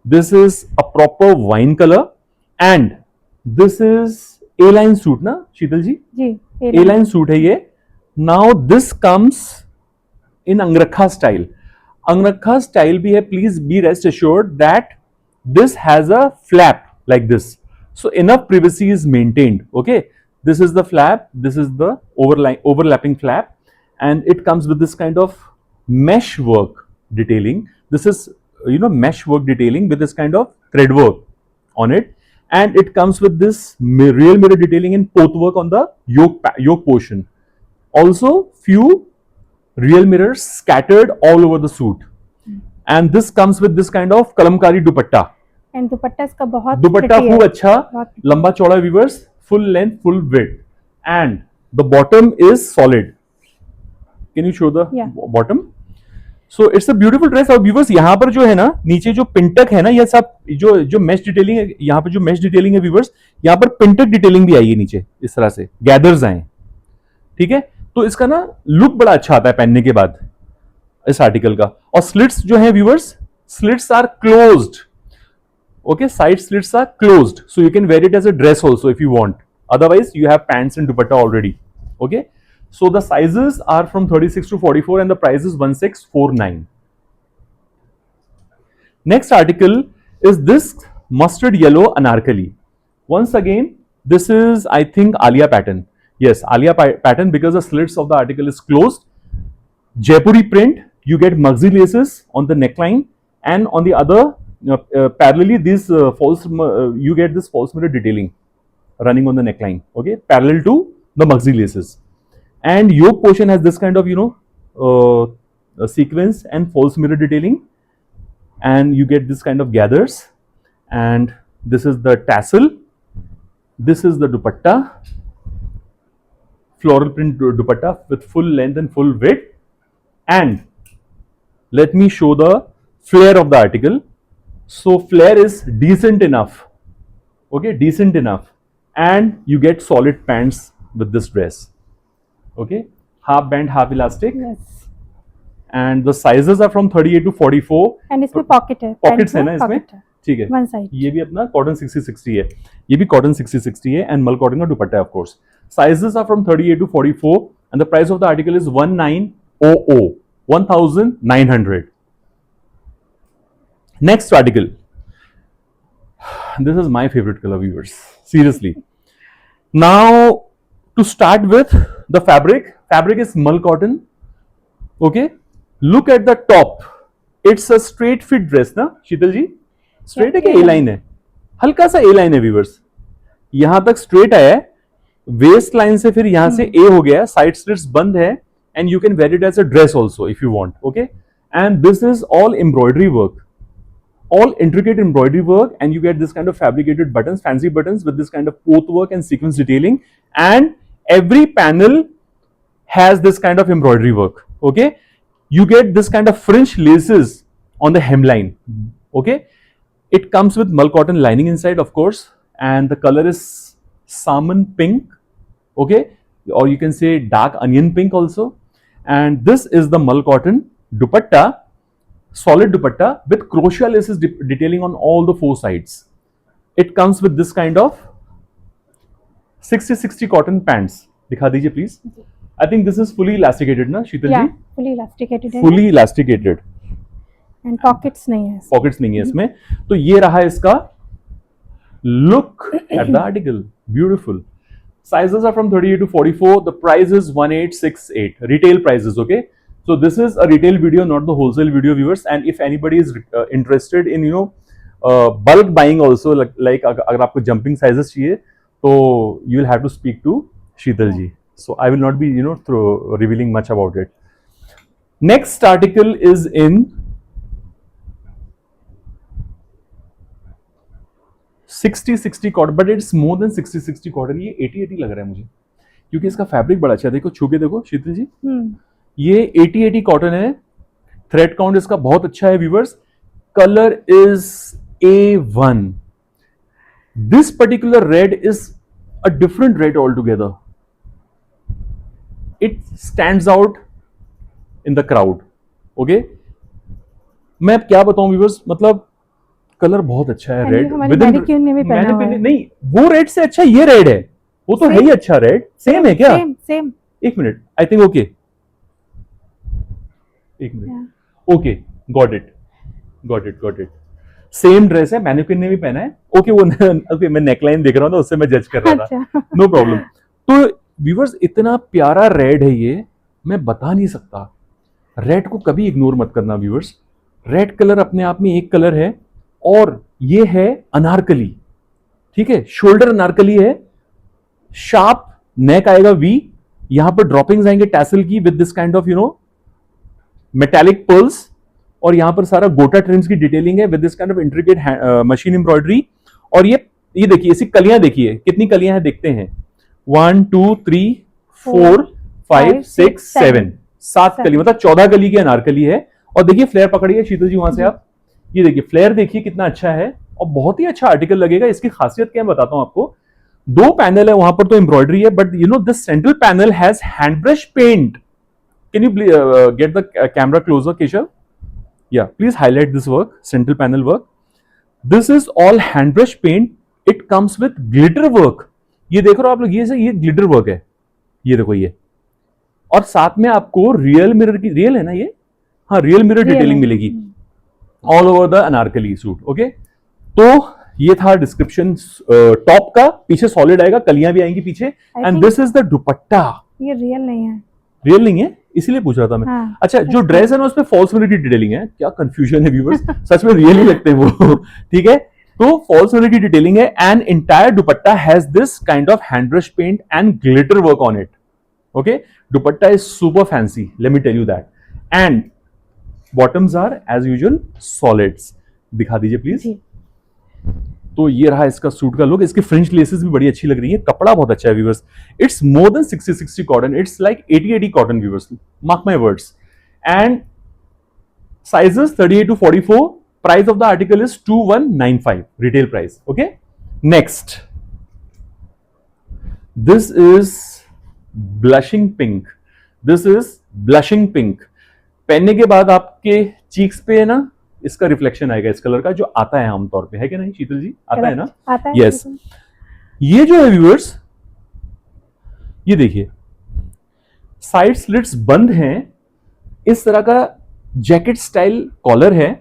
This is a proper wine color and this is A-line suit ना शीतल जी. जी, A-line suit है ये. Now this comes in Angrakha style. Angrakha style भी है. Please be rest assured that this has a flap like this, so enough privacy is maintained. Okay, this is the flap, this is the overlapping flap, and it comes with this kind of mesh work detailing. This is mesh work detailing with this kind of thread work on it, and it comes with this real mirror detailing and poth work on the yoke portion. Also few real mirrors scattered all over the suit, and this comes with this kind of kalamkari dupatta. And दुपट्टा इसका बहुत दुपट्टा pretty खूब है. अच्छा, बहुत लंबा चौड़ा viewers, full length full width, and the bottom is solid. Can you show the Yeah. Bottom? So it's a beautiful dress. और व्यूअर्स यहाँ पर जो है ना नीचे जो पिंटक है ना, ये सब जो मेश डिटेलिंग है, यहाँ पर जो मेश डिटेलिंग है व्यूअर्स, यहाँ पर पिंटक डिटेलिंग भी आई है नीचे, इस तरह से गैदर्स आए. ठीक है, तो इसका ना लुक बड़ा अच्छा आता है पहनने के बाद इस आर्टिकल का. और स्लिट्स जो है viewers, slits are closed. Okay, side slits are closed, so you can wear it as a dress also if you want. Otherwise, you have pants and dupatta already. Okay, so the sizes are from 36 to 44 and the price is 1649. Next article is this mustard yellow anarkali. Once again, this is I think Alia pattern. Yes, Alia pattern, because the slits of the article is closed. Jaipuri print. You get maxi laces on the neckline, and on the other parallelly this you get this false mirror detailing running on the neckline. Okay, parallel to the maxi laces, and yoke portion has this kind of sequence and false mirror detailing, and you get this kind of gathers, and this is the tassel, this is the dupatta, floral print dupatta with full length and full width. And let me show the flare of the article. So flare is decent enough. Okay, decent enough, and you get solid pants with this dress. Okay, half band half elastic, yes. and the sizes are from 38 to 44. And इसमें पॉकेट है. पॉकेट्स है ना इसमें. pocket है. ठीक है, One side. ये भी अपना कॉटन 60-60 है, ये भी कॉटन 60-60 है, एंड मल कॉटन का दुपट्टा है of course. Sizes are from 38 to 44 and the price of the article is 1900. Next article. This is my favorite color, viewers. Seriously. Now, to start with, the fabric. Fabric is mull cotton. Okay. Look at the top. It's a straight fit dress, ना शीतल जी? Straight है कि A-line है? हल्का सा A-line है, viewers. यहाँ तक straight आया है. वेस्ट लाइन से फिर यहाँ से A हो गया. साइड स्लिट्स बंद है, and you can wear it as a dress also if you want. Okay, and this is all embroidery work, all intricate embroidery work, and you get this kind of fabricated buttons, fancy buttons with this kind of poth work and sequence detailing, and every panel has this kind of embroidery work. Okay, you get this kind of French laces on the hemline. Okay, it comes with mull cotton lining inside, of course, and the color is salmon pink. Okay, or you can say dark onion pink also. And this is the mull cotton dupatta, solid dupatta with crochet laces detailing on all the four sides. It comes with this kind of 60-60 cotton pants. दिखा दीजिए please. I think this is fully elasticated ना शीतल Yeah, जी? fully elasticated है. Fully elasticated. And pockets नहीं है. Pockets नहीं है इसमें. तो ये रहा इसका look at the article. Beautiful. Sizes are from 38 to 44. The price is 1868. Retail prices, okay? So this is a retail video, not the wholesale video, viewers. And if anybody is interested in, bulk buying also, like अगर आपको jumping sizes चाहिए, तो you will have to speak to Sheetal ji. So I will not be, revealing much about it. Next article is in 60-60 cotton, but it's more than 60-60 cotton. ये 80-80 लग रहा है मुझे, क्योंकि इसका फैब्रिक बड़ा अच्छा है. देखो छू के देखो शीतल जी, ये 80-80 कॉटन है. थ्रेड काउंट इसका बहुत अच्छा है viewers. Colour is A1. This particular red is a different read all together. It stands out in the crowd. Okay, मैं अब क्या बताऊं व्यूवर्स, मतलब कलर बहुत अच्छा है. रेड नहीं, वो रेड से अच्छा ये रेड है. वो तो है ही अच्छा. रेड सेम है क्या? सेम. एक मिनट, आई थिंक ओके, एक minute. Okay, got it. Same dress है, मैनिक्विन ने भी पहना है. ओके, ओके, मैं नेकलाइन देख रहा हूं ना, उससे मैं जज कर रहा था. No problem. तो व्यूवर्स, इतना प्यारा रेड है ये, मैं बता नहीं सकता. रेड को कभी इग्नोर मत करना व्यूवर्स. रेड कलर अपने आप में एक कलर है, और ये है अनारकली. ठीक है, शोल्डर अनारकली है, शार्प नेक आएगा वी, यहां पर ड्रॉपिंग्स आएंगे टैसल की with this kind of metallic pearls, और यहां पर सारा गोटा ट्रिम्स की डिटेलिंग है with this kind of intricate machine embroidery. और ये देखिए, इसकी कलियां देखिए, कितनी कलियां हैं देखते हैं. 1 2 3 4 5 6 7, 7 कली, मतलब 14 कली की अनारकली है. और देखिए फ्लेयर पकड़िए शीतल जी वहां से आप, ये देखिए फ्लेयर देखिए कितना अच्छा है, और बहुत ही अच्छा आर्टिकल लगेगा. इसकी खासियत क्या है बताता हूं आपको. 2 पैनल है, वहां पर तो एम्ब्रॉयडरी है, but this central panel has hand brush paint. Can you get the camera closer, Keshav? Yeah, please highlight this work, central panel work. This is all hand brush paint. It comes with glitter work. ये देख रहे हो आप लोग, ये glitter work है. ये देखो ये. और साथ में आपको रियल मिरर की, रियल है ना ये? हाँ, रियल मिरर डिटेलिंग मिलेगी all over the Anarkali suit. Okay, तो ये था डिस्क्रिप्शन टॉप का. पीछे सॉलिड आएगा, कलियां भी आएंगी पीछे. एंड दिस इज द दुपट्टा. ये रियल नहीं है. रियल नहीं है, इसीलिए पूछ रहा था मैं. हाँ, अच्छा, जो ड्रेस है ना, उसमें फॉल्स मिरर डिटेलिंग है. क्या कंफ्यूजन है व्यूअर्स, सच में रियल ही लगते हैं वो. ठीक है, तो फॉल्स मिरर की डिटेलिंग है. And entire dupatta has this kind of hand brush paint and glitter work on it. Okay, dupatta is super fancy, let me tell you that. And bottoms are as usual solids. दिखा दीजिए प्लीज. तो ये रहा इसका सूट का लुक. इसकी फ्रेंच लेसेस भी बड़ी अच्छी लग रही है. कपड़ा बहुत अच्छा है viewers. It's more than 60-60 cotton. It's like 80-80 cotton viewers, mark my words. And sizes 38 to 44. Price of the article is 2195 retail price. Okay, next, this is blushing pink. This is blushing pink. पहनने के बाद आपके चीक्स पे है ना, इसका रिफ्लेक्शन आएगा इस कलर का, जो आता है आमतौर पे, है कि नहीं शीतल जी? आता है ना? आता है. यस. ये जो है व्यूअर्स, ये देखिए साइड स्लिट्स बंद हैं. इस तरह का जैकेट स्टाइल कॉलर है.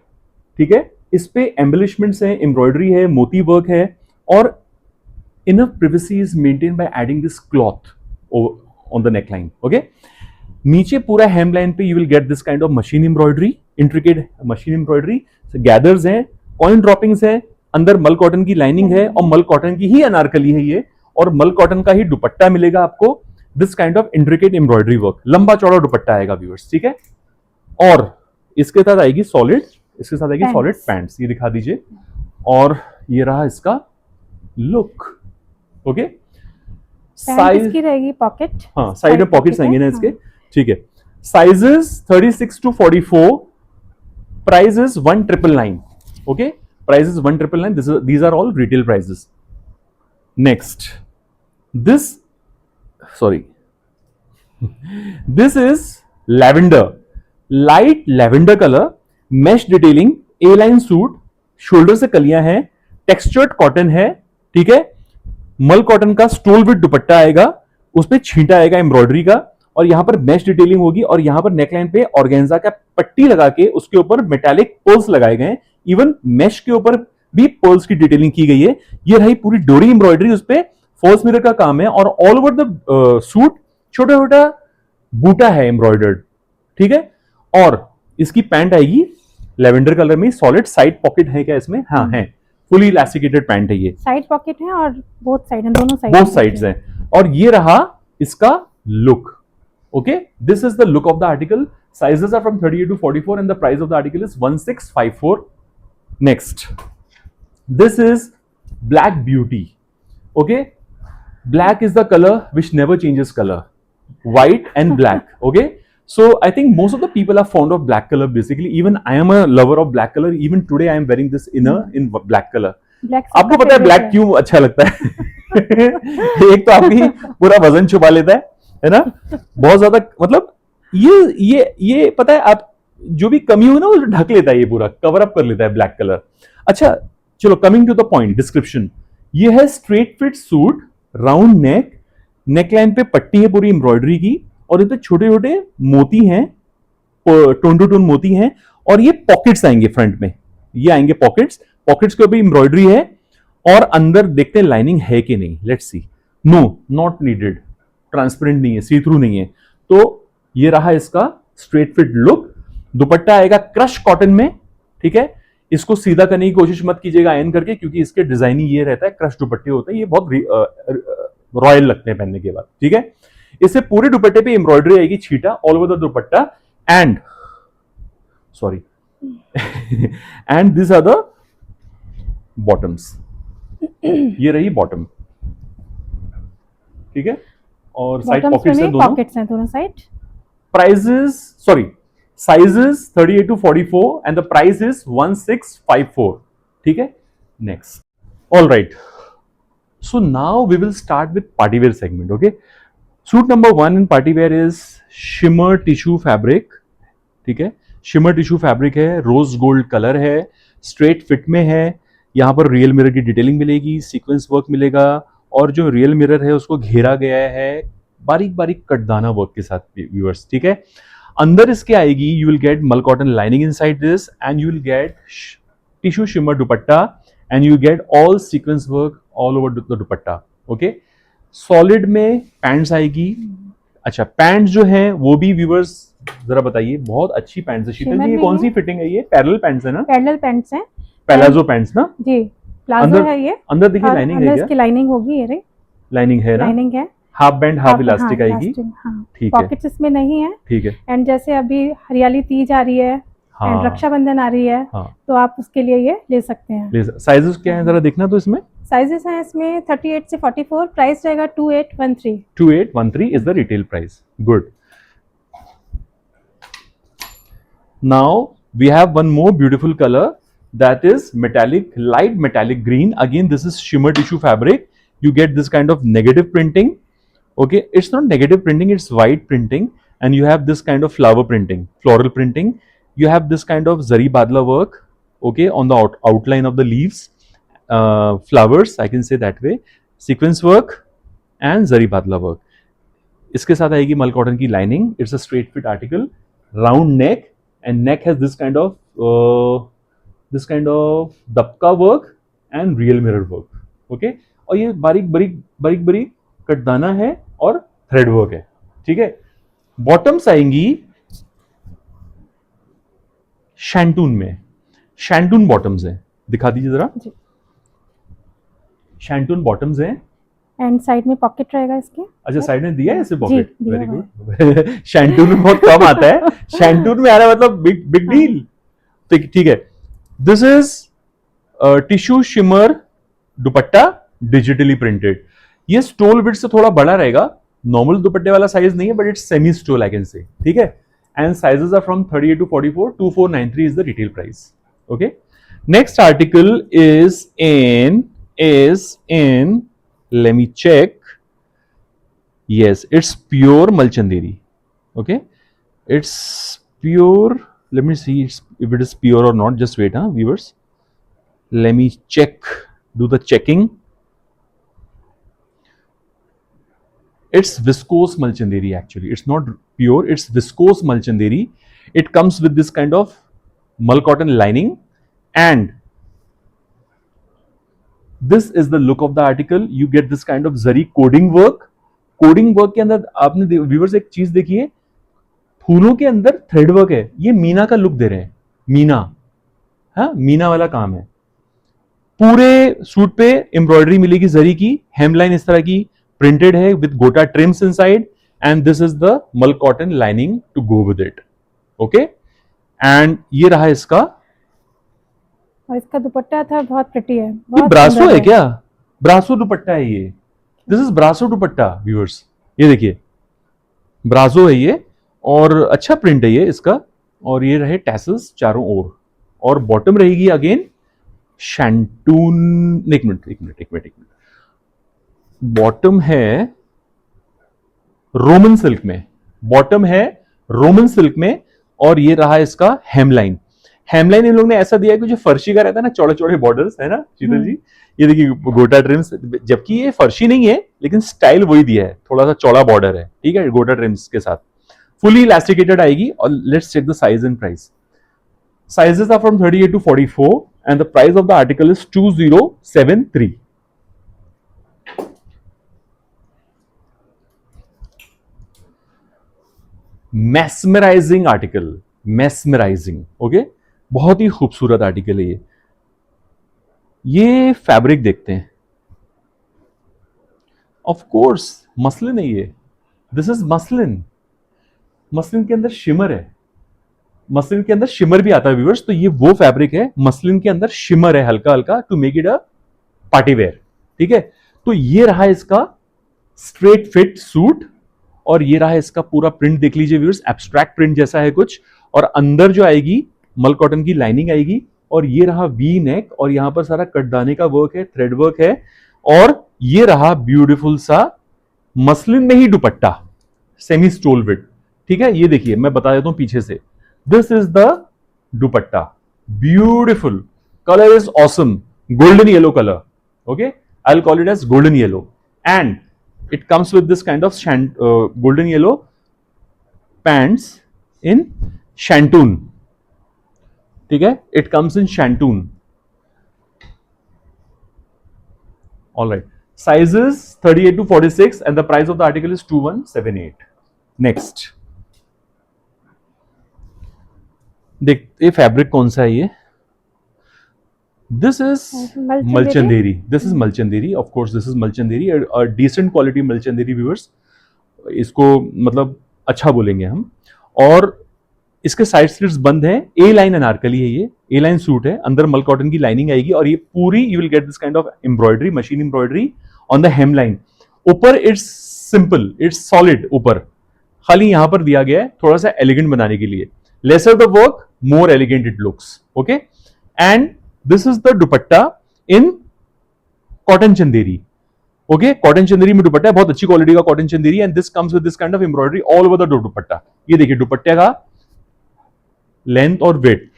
ठीक है, इस पे एम्बलिशमेंट्स हैं, एम्ब्रॉयडरी है, मोती वर्क है, और enough privacy is maintain by adding this cloth on the neckline. Okay, नीचे पूरा हेमलाइन पे you will get this kind of machine embroidery, intricate machine embroidery. Gathers हैं, कॉइन ड्रॉपिंग्स है, अंदर मल कॉटन की लाइनिंग है, और मल कॉटन की ही अनारकली है ये, और मल कॉटन का ही दुपट्टा मिलेगा आपको. This kind of intricate embroidery work, लंबा चौड़ा दुपट्टा आएगा व्यूअर्स, ठीक है। और इसके साथ आएगी सॉलिड, इसके साथ आएगी सॉलिड पैंट्स, ये दिखा दीजिए। और ये रहा इसका लुक, ओके। साइज की रहेगी पॉकेट, हाँ साइड में पॉकेट्स आएंगे ना इसके, ठीक है। Sizes 36 to 44, price is 1999, okay, price is 1999, these are all retail prices. Next, this, sorry, this is lavender, light lavender color, mesh detailing, A line suit, shoulder से कलियां हैं, टेक्सचर्ड कॉटन है, ठीक है। मल कॉटन का स्टोल विद दुपट्टा आएगा, उसपे छींटा आएगा एम्ब्रॉयडरी का, और यहां पर मैश डिटेलिंग होगी, और यहां पर नेकलाइन पे ऑर्गेन्जा का पट्टी लगा के उसके ऊपर मेटालिक पर्ल्स लगाए गए हैं, इवन मैश के ऊपर भी पर्ल्स की डिटेलिंग की गई है। ये रही पूरी डोरी एम्ब्रॉयडरी, उस पे फॉल्स मिरर का काम है, और ऑल ओवर द सूट छोटा छोटा बूटा है एम्ब्रॉयडर्ड, ठीक है। और इसकी पैंट आएगी लेवेंडर कलर में, सॉलिड, साइड पॉकेट है क्या इसमें? हाँ है, फुली इलास्टिकेटेड पैंट है ये, साइड पॉकेट है और बोथ साइड, दोनों साइड, बोथ साइड्स हैं। और ये रहा इसका look, okay. This is the look of the article, sizes are from 38 to 44 and the price of the article is 1654. Next, this is black beauty, okay. Black is the color which never changes color, white and black, okay. So I think most of the people are fond of black color basically, even I am a lover of black color, even today I am wearing this inner in black color. आपको पता है ब्लैक क्यों अच्छा लगता है? एक तो आपकी पूरा वजन छुपा लेता है ना, बहुत ज्यादा, मतलब ये पता है, आप जो भी कमी हो ना वो ढक लेता है, ये पूरा कवर अप कर लेता है ब्लैक कलर। अच्छा चलो, coming to the point, description. ये है straight fit suit, round neck, neckline पे पट्टी है पूरी एम्ब्रॉयडरी की, और इस पे छोटे छोटे मोती हैं, टोन टू टोन मोती हैं, और ये पॉकेट्स आएंगे फ्रंट में, ये आएंगे पॉकेट्स, पॉकेट्स के ऊपर एम्ब्रॉयडरी है, और अंदर देखते हैं लाइनिंग है कि नहीं, let's see. No, not needed, transparent नहीं है, सी थ्रू नहीं है। तो ये रहा इसका स्ट्रेट फिट लुक। दुपट्टा आएगा क्रश कॉटन में, ठीक है। इसको सीधा करने की कोशिश मत कीजिएगा आयन करके, क्योंकि इसके डिजाइनिंग ये रहता है, क्रश दुपट्टे होते हैं, ये बहुत रॉयल लगते हैं पहनने के बाद, ठीक है। इससे पूरे दुपट्टे पे एम्ब्रॉयडरी आएगी, छीटा all over the dupatta, and sorry and this are the bottoms, ये रही बॉटम, ठीक है। और साइड पॉकेट्स हैं दोनों, पॉकेट्स हैं दोनों side. Prices, sorry, sizes 38 to 44 and the price is 1654, ठीक है। Next, all right, so now we will start with party wear segment, okay. Suit number 1 in party wear is shimmer tissue fabric, ठीक है। shimmer tissue fabric है, रोज गोल्ड कलर है, स्ट्रेट फिट में है, यहाँ पर रियल मिरर की डिटेलिंग मिलेगी, सीक्वेंस वर्क मिलेगा, और जो रियल मिरर है उसको घेरा गया है बारीक बारीक कटदाना वर्क के साथ व्यूअर्स, ठीक है। अंदर इसके आएगी, यू विल गेट मल cotton lining inside this, and you will gate tissue shimmer dupatta, and you get all sequence work all over the dupatta, okay. Solid में पैंट्स आएगी। अच्छा, पैंट्स जो है वो भी व्यूअर्स जरा बताइए, बहुत अच्छी पैंट्स है शीतल जी, ये कौन सी फिटिंग है? ये पैरेलल पैंट्स है ना? पैरेलल पैंट्स हैं, पैलाजो पैंट्स ना जी, प्लाजो है ये। अंदर देखिए लाइनिंग है क्या? इसकी लाइनिंग होगी, ये लाइनिंग है ना? लाइनिंग है, हाफ बैंड हाफ इलास्टिक आएगी, ठीक है। पॉकेट्स इसमें नहीं है, ठीक है। एंड जैसे अभी हरियाली तीज आ रही है, एंड रक्षाबंधन आ रही है, तो आप उसके लिए ये ले सकते हैं। साइजेस क्या है जरा देखना तो इसमें? साइजेस हैं इसमें 38 से 44, प्राइस रहेगा 2813। 2813 is the retail price. Good. Now we have one more beautiful color, that is metallic, light metallic green. Again, this is shimmer tissue fabric. You get this kind of negative printing. Okay, it's not negative printing, it's white printing, and you have this kind of flower printing, floral printing. You have this kind of zari badla work, okay, on the outline of the leaves, flowers, I can say that way. Sequence work and zari badla work. इसके साथ आएगी मल कॉटन की lining. It's a straight fit article, round neck, and neck has this kind of दबका work and real mirror work. Okay, और ये बारीक बारीक कटदाना है और थ्रेड वर्क है, ठीक है. बॉटम्स आएंगी शैंटून में, शैंटून बॉटम्स हैं, दिखा दीजिए जरा. शैंटून बॉटम्स हैं, एंड साइड में पॉकेट रहेगा इसके। अच्छा, साइड में दिया है इसे जी, पॉकेट, दिया वेरी हुआ गुड। शैंटून में बहुत कम आता है, शैंटून में आ रहा है मतलब बिग बिग हाँ। डील। ठीक है, this is tissue shimmer dupatta digitally printed. ये स्टोल बिट से थोड़ा बड़ा रहेगा, नॉर्मल दुपट्टे वाला साइज नहीं है, but it's semi stole I can say, ठीक है। And sizes are from 38 to 44, 2493 is the retail price. Okay. Next article is in, let me check. Yes, it's pure Malchanderi. Okay. It's pure. Let me see if it is pure or not. Just wait, viewers. Let me check. Do the checking. It's viscose Malchanderi actually. It's not pure, it's viscose Malchanderi. It comes with this kind of mull cotton lining, and this is the look of the article. You get this kind of zari coding work. Coding work के अंदर आपने व्यूवर्स एक चीज देखिए, फूलों के अंदर थ्रेड वर्क है, ये मीना का लुक दे रहे हैं, मीना, हाँ मीना वाला काम है। पूरे सूट पे एम्ब्रॉयडरी मिलेगी जरी की, हेमलाइन इस तरह की प्रिंटेड है with gota trims inside, and this is the mul cotton lining to go with it. Okay, and ये रहा इसका, और इसका दुपट्टा था बहुत प्रिटी है, ये बहुत ब्रासो सुंदर है क्या? ब्रासो दुपट्टा है ये, this is brasso dupatta viewers, ये देखिए ब्रासो है ये, और अच्छा प्रिंट है ये इसका, और ये रहे टैसल्स चारों ओर, और बॉटम रहेगी अगेन शैंटून। एक मिनट, बॉटम है रोमन सिल्क में, बॉटम है रोमन सिल्क में, और ये रहा इसका हेमलाइन। हेमलाइन इन लोग ने ऐसा दिया है कि जो फर्शी का रहता है ना, चौड़े चौड़े बॉर्डर्स है ना शीतल जी, ये देखिए गोटा ट्रिम्स, जबकि ये फर्शी नहीं है लेकिन स्टाइल वही दिया है, थोड़ा सा चौड़ा बॉर्डर है, ठीक है, गोटा ट्रिम्स के साथ, फुली इलास्टिकेटेड आएगी। और let's check the size and price. Sizes are from 38 to 44 and the price of the article is 2073. Mesmerizing article, mesmerizing, okay? बहुत ही खूबसूरत आर्टिकल है ये फैब्रिक देखते हैं, ऑफ कोर्स मसलिन है ये, दिस इज मसलिन, मसलिन के अंदर शिमर है, मसलिन के अंदर शिमर भी आता है व्यूअर्स, तो ये वो फैब्रिक है, मसलिन के अंदर शिमर है हल्का हल्का, to make it a party wear, ठीक है। तो ये रहा इसका स्ट्रेट फिट सूट, और ये रहा इसका पूरा प्रिंट, देख लीजिए व्यूअर्स, एब्स्ट्रैक्ट प्रिंट जैसा है कुछ, और अंदर जो आएगी मल कॉटन की लाइनिंग आएगी, और ये रहा वी नेक, और यहां पर सारा कटदाने का वर्क है, थ्रेड वर्क है, और ये रहा ब्यूटीफुल सा मसलिन में ही दुपट्टा, सेमी स्टोल विद, ठीक है। ये देखिए मैं बता देता हूं पीछे से, this is the dupatta, beautiful, color is awesome, golden yellow color, okay, I'll call it as golden yellow, and it comes with this kind of golden yellow pants in shantoon, ठीक है, it comes in shantoon, all right, sizes 38 to 46 and the price of the article is 2178. Next, देख ये फैब्रिक कौन सा है ये, this is मलचंदेरी, this is मलचंदेरी, of course this is मलचंदेरी, decent quality मलचंदेरी viewers, इसको मतलब अच्छा बोलेंगे हम। और इसके साइड स्लिट्स बंद हैं, ए लाइन अनारकली है, ये ए लाइन सूट है, अंदर मल कॉटन की लाइनिंग आएगी, और ये पूरी you will get this kind of embroidery, machine embroidery on the hemline. ऊपर इट्स सिंपल, इट्स सॉलिड, ऊपर खाली यहां पर दिया गया है थोड़ा सा एलिगेंट बनाने के लिए, lesser the work, more elegant it looks, okay, and this is the dupatta in cotton chanderi, okay, cotton chanderi में दुपट्टा है, बहुत अच्छी क्वालिटी का cotton Chanderi, and this comes with this kind of embroidery all over the दुपट्टा। ये देखिए दुपट्टे का लेंथ और wait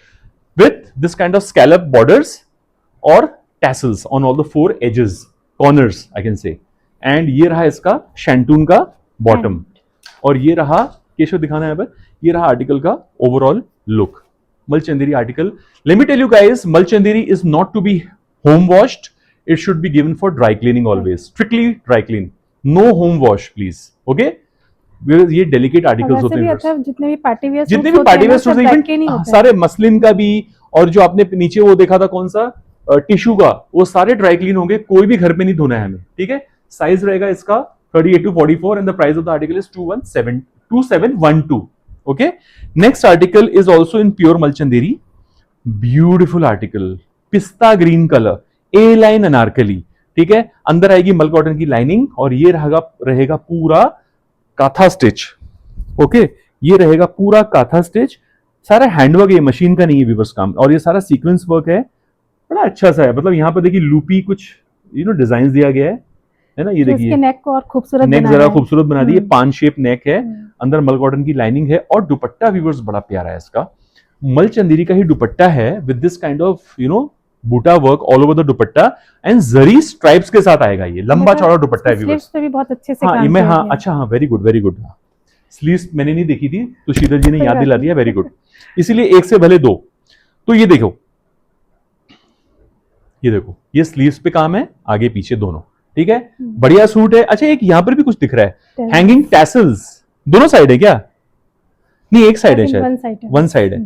with this kind of scallop borders or tassels on all the four edges, corners I can say, and ये रहा इसका शैंटून का बॉटम, और ये रहा केशव दिखाना है यहाँ पर, ये रहा आर्टिकल का overall look, मलचंदेरी article. Late me tell you guys, मलचंदेरी is not to be home washed, it should be given for dry cleaning always, strictly dry clean, no home wash please, okay. ये डेलिकेट आर्टिकल्स होते हैं, अच्छा, जितने भी पार्टी वेयर सूट्स इवन सारे मसलिन का भी, और जो आपने नीचे वो देखा था कौन सा टिश्यू का, वो सारे ड्राई क्लीन होंगे, कोई भी घर पे नहीं धोना है हमें, ठीक है। साइज रहेगा इसका 38 to 44 and the price of the article is 2712. Okay, next article is also in pure Malchanderi. Beautiful article, पिस्ता ग्रीन कलर, ए लाइन अनारकली, ठीक है, अंदर आएगी मल कॉटन की लाइनिंग और ये रहेगा पूरा काथा स्टिच। ओके, ये रहेगा पूरा काथा स्टिच, सारा हैंडवर्क है, मशीन का नहीं है व्यूअर्स काम, और ये सारा सीक्वेंस वर्क है, बड़ा अच्छा सा है। मतलब यहाँ पर देखिए लूपी कुछ डिजाइन दिया गया है ना, ये देखिए नेक को और खूबसूरत, नेक जरा खूबसूरत बना दी है, पान शेप नेक है, अंदर मल कॉटन की लाइनिंग है, और दुपट्टा व्यूअर्स बड़ा प्यारा है इसका, मल चंदेरी का ही दुपट्टा है with this kind of buta work all over the dupatta and zari stripes के साथ आएगा। ये लंबा चौड़ा दुपट्टा है व्यूअर्स, पे भी बहुत अच्छे से काम किया है। अच्छा, हाँ, very good very good. Sleeves मैंने नहीं देखी थी तो शीतल जी ने याद दिला दिया, वेरी गुड। इसीलिए एक से भले दो। तो ये देखो, ये स्लीव्स पे काम है, आगे पीछे दोनों, ठीक है, बढ़िया सूट है। अच्छा, एक यहाँ पर भी कुछ दिख रहा है, हैंगिंग टैसल्स, दोनों साइड है क्या? नहीं, एक साइड है शायद, वन साइड है।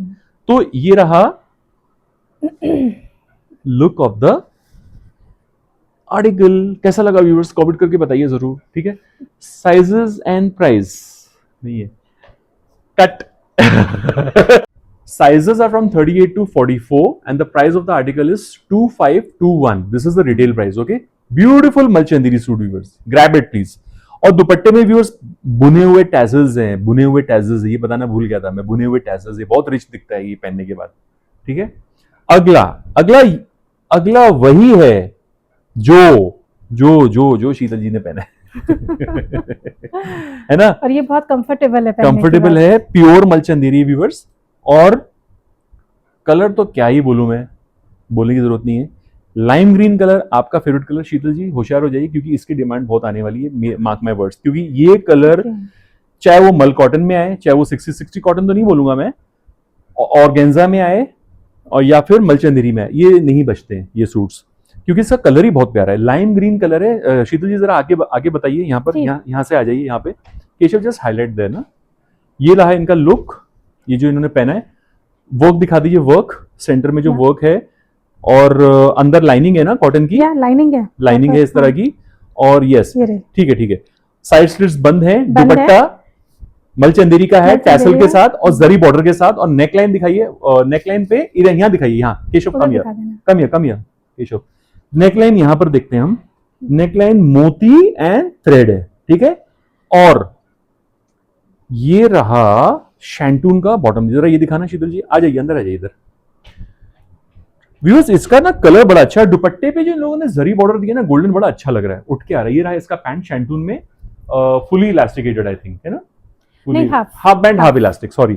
तो ये रहा लुक ऑफ द आर्टिकल। कैसा लगा व्यूअर्स, कमेंट करके बताइए जरूर, ठीक है। साइजेस एंड प्राइस नहीं है, cut. Sizes are from 38 to 44 and the price of the article is 2521. This is the retail price, okay? Beautiful Malchandiri suit viewers. Grab it please. और दुपट्टे में व्यूअर्स बुने हुए टैसल्स हैं, बुने हुए टैसल्स, ये बताना भूल गया था मैं, बुने हुए टैसल्स, ये बहुत रिच दिखता है ये पहनने के बाद, ठीक है। अगला अगला अगला वही है जो शीतल जी ने पहना है ना, और ये बहुत कंफर्टेबल है, कंफर्टेबल है, प्योर मलचंदेरी व्यूअर्स। और कलर तो क्या ही बोलूं मैं, बोलने की जरूरत नहीं है। लाइम ग्रीन कलर आपका फेवरेट कलर, शीतल जी होशियार हो जाइए क्योंकि इसकी डिमांड बहुत आने वाली है, मार्क माय वर्ड्स, क्योंकि ये कलर चाहे वो मल कॉटन में आए, चाहे वो 60 कॉटन तो नहीं बोलूंगा मैं, ऑर्गेन्जा में आए और या फिर मलचंदेरी में आए, ये नहीं बचते हैं ये सूट्स, क्योंकि इसका कलर ही बहुत प्यारा है, लाइम ग्रीन कलर है। शीतल जी जरा आगे बताइए, यहाँ पर यहाँ से आ जाइए, यहाँ पे केशव जस्ट हाईलाइट देयर ना। ये रहा इनका लुक, ये जो इन्होंने पहना है, वर्क दिखा दीजिए, वर्क सेंटर में जो वर्क है, और अंदर लाइनिंग है ना कॉटन की, लाइनिंग है इस तरह की, और यस ठीक है। साइड स्लिट्स बंद है, दुपट्टा मलचंदेरी का है टैसल के साथ और जरी बॉर्डर के साथ, और नेकलाइन दिखाइए, नेकलाइन पे यहाँ दिखाइए, यहाँ केशव कम केशव, नेकलाइन यहाँ पर देखते हैं हम, नेकलाइन मोती एंड थ्रेड है, ठीक है। और ये रहा शैंटून का बॉटम, जरा ये दिखाना शीतल जी, आ जाइए अंदर, आ जाइए इधर। व्यूअर्स इसका ना कलर बड़ा अच्छा है, दुपट्टे पे जो इन लोगों ने जरी बॉर्डर दिया ना गोल्डन, बड़ा अच्छा लग रहा है, उठ के आ रहा है। ये रहा इसका पैंट शैंटून में, फुली इलास्टिकेटेड आई थिंक, है ना, half band half elastic, sorry.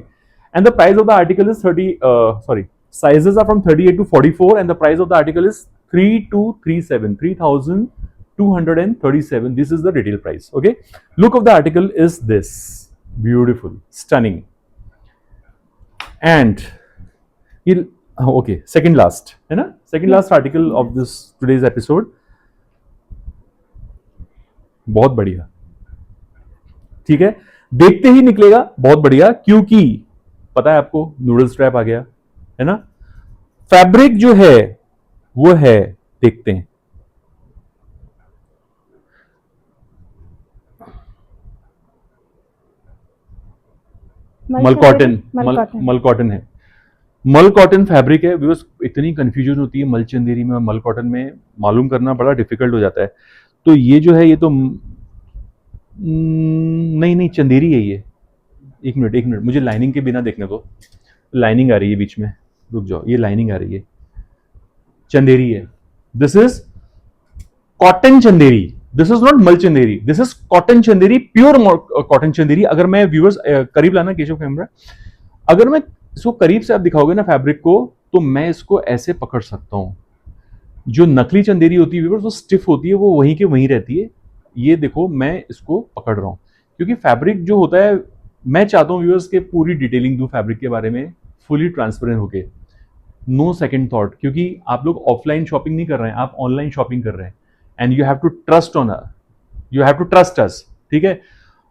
And the price of the article is 30 sizes are from 38 to 44 and the price of the article is 3237, 3237. This is the retail price, okay? Look of the article is this, beautiful, stunning. And okay, second last, है ना, second last article of this today's episode, बहुत बढ़िया, ठीक है, देखते ही निकलेगा बहुत बढ़िया, क्योंकि पता है आपको नूडल स्ट्रैप आ गया है ना। फैब्रिक जो है वो है, देखते हैं, मल कॉटन है, मल कॉटन फैब्रिक है व्यूअर्स। इतनी कंफ्यूजन होती है मलचंदेरी में और मल कॉटन में, मालूम करना बड़ा डिफिकल्ट हो जाता है। तो ये जो है, ये तो नहीं चंदेरी है ये। एक मिनट मुझे लाइनिंग के बिना देखने दो, लाइनिंग आ रही है बीच में, रुक जाओ, ये लाइनिंग आ रही है, चंदेरी है। This is cotton Chanderi, this is not mul Chanderi, this is cotton Chanderi, pure cotton Chanderi. अगर मैं व्यूअर्स करीब लाना केशव कैमरा, अगर मैं इसको करीब से आप दिखाओगे ना फैब्रिक को, तो मैं इसको ऐसे पकड़ सकता हूं। जो नकली चंदेरी होती है व्यूअर्स, वो स्टिफ होती है, वो वहीं के वहीं रहती है। ये देखो मैं इसको पकड़ रहा हूं, क्योंकि फैब्रिक जो होता है, मैं चाहता हूं व्यूअर्स के पूरी डिटेलिंग दूं फैब्रिक के बारे में, फुली ट्रांसपेरेंट होके, नो सेकंड थॉट, क्योंकि आप लोग ऑफलाइन शॉपिंग नहीं कर रहे हैं, आप ऑनलाइन शॉपिंग कर रहे हैं, and you have to trust on us, you have to trust us, ठीक है।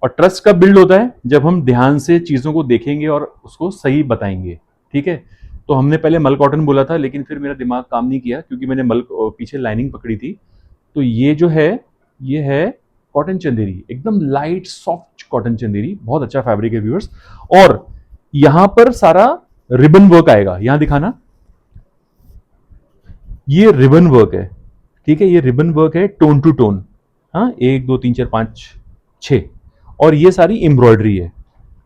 और ट्रस्ट कब बिल्ड होता है, जब हम ध्यान से चीजों को देखेंगे और उसको सही बताएंगे, ठीक है। तो हमने पहले मल कॉटन बोला था, लेकिन फिर मेरा दिमाग काम नहीं किया, क्योंकि मैंने पीछे लाइनिंग पकड़ी थी। तो ये जो है, ये है कॉटन चंदेरी, एकदम लाइट सॉफ्ट कॉटन चंदेरी, बहुत अच्छा फैब्रिक है व्यूअर्स। और यहां पर सारा रिबन वर्क आएगा, यहां दिखाना, ये रिबन वर्क है, ठीक है, ये रिबन वर्क है टोन टू टोन, हाँ 1 2 3 4 5 6, और ये सारी एम्ब्रॉयडरी है,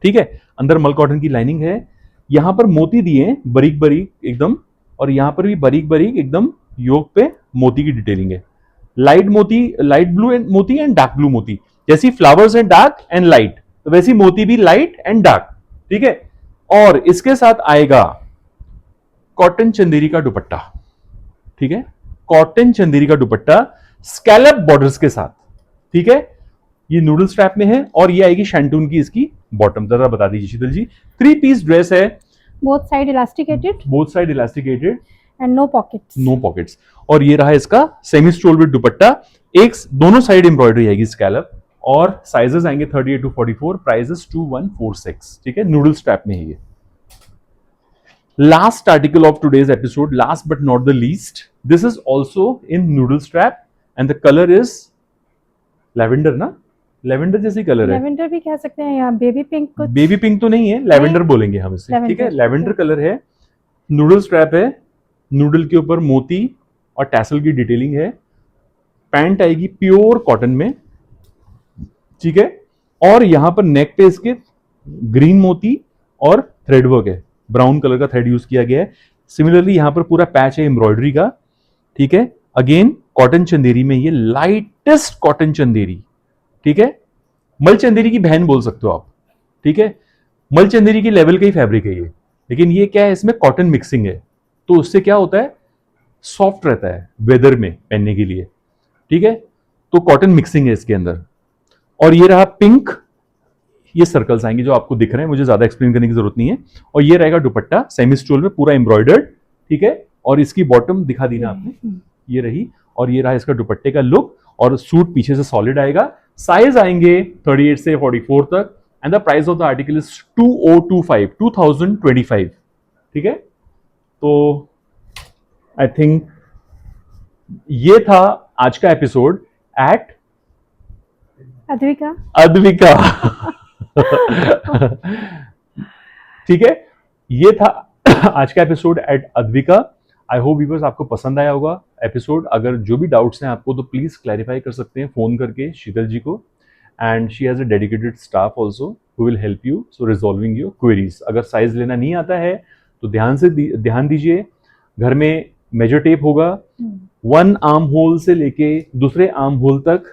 ठीक है। अंदर मल कॉटन की लाइनिंग है, यहां पर मोती दिए हैं बारीक बारीक एकदम, और यहां पर भी बारीक बारीक एकदम योक पे मोती की डिटेलिंग है, लाइट मोती, लाइट ब्लू एंड मोती एंड डार्क ब्लू मोती, जैसी फ्लावर्स हैं डार्क एंड लाइट, तो वैसी मोती भी लाइट एंड डार्क, ठीक है। और इसके साथ आएगा कॉटन चंदेरी का दुपट्टा, ठीक है, कॉटन चंदेरी का दुपट्टा स्कैलप बॉर्डर्स के साथ, ठीक है। ये नूडल स्ट्रैप में है, और ये आएगी शैंटून की इसकी बॉटम। जरा बता दीजिए शीतल जी, 3 पीस ड्रेस है, both side elasticated and no pockets, no pockets, और ये रहा इसका सेमी स्टोल विद दुपट्टा, एक दोनों साइड एम्ब्रॉयडरी आएगी स्कैलप, और साइजेस आएंगे 38 to 44, प्राइजेस 2146, ठीक है, नूडल स्ट्रैप में है ये। Last article of today's episode, last but not the least, this is also in noodle strap and the color is lavender ना, lavender जैसी कलर है, लेवेंडर भी कह सकते हैं, या बेबी पिंक, कुछ बेबी पिंक तो नहीं है, lavender बोलेंगे हम इसे, ठीक है, lavender कलर है, नूडल स्ट्रैप है, नूडल के ऊपर मोती और टैसल की डिटेलिंग है, पैंट आएगी प्योर कॉटन में, ठीक है, और यहां पर नेक पे इसके ग्रीन मोती और थ्रेड वर्क है, ब्राउन कलर का थ्रेड यूज किया गया है। सिमिलरली यहां पर पूरा पैच है एम्ब्रॉयडरी का, ठीक है, अगेन कॉटन चंदेरी में, ये लाइटेस्ट कॉटन चंदेरी, ठीक है, मल चंदेरी की बहन बोल सकते हो आप, ठीक है, मल चंदेरी की लेवल का ही फैब्रिक है ये, लेकिन ये क्या है, इसमें कॉटन मिक्सिंग है, तो उससे क्या होता है, सॉफ्ट रहता है वेदर में पहनने के लिए, ठीक है, तो कॉटन मिक्सिंग है इसके अंदर। और ये रहा पिंक, ये सर्कल्स आएंगे जो आपको दिख रहे हैं, मुझे ज्यादा एक्सप्लेन करने की जरूरत नहीं है, और ये रहेगा दुपट्टा सेमी स्टोल में पूरा एम्ब्रॉयडर्ड, ठीक है, और इसकी बॉटम दिखा दी ना आपने, ये रही, और ये रहा इसका दुपट्टे का लुक, और सूट पीछे से सॉलिड आएगा, साइज आएंगे 38 से 44 तक, and the price of the article is 2025, ठीक है। तो आई थिंक ये था आज का एपिसोड एट अद्विका ठीक है, ये था आज का episode at Advika. I hope viewers आपको पसंद आया होगा एपिसोड, अगर जो भी डाउट्स हैं आपको तो प्लीज क्लैरिफाई कर सकते हैं फोन करके शीतल जी को, and she has a dedicated staff also who will help you so resolving your queries. अगर साइज लेना नहीं आता है तो ध्यान दीजिए, घर में मेजर टेप होगा, 1 आर्म होल से लेके दूसरे आर्म होल तक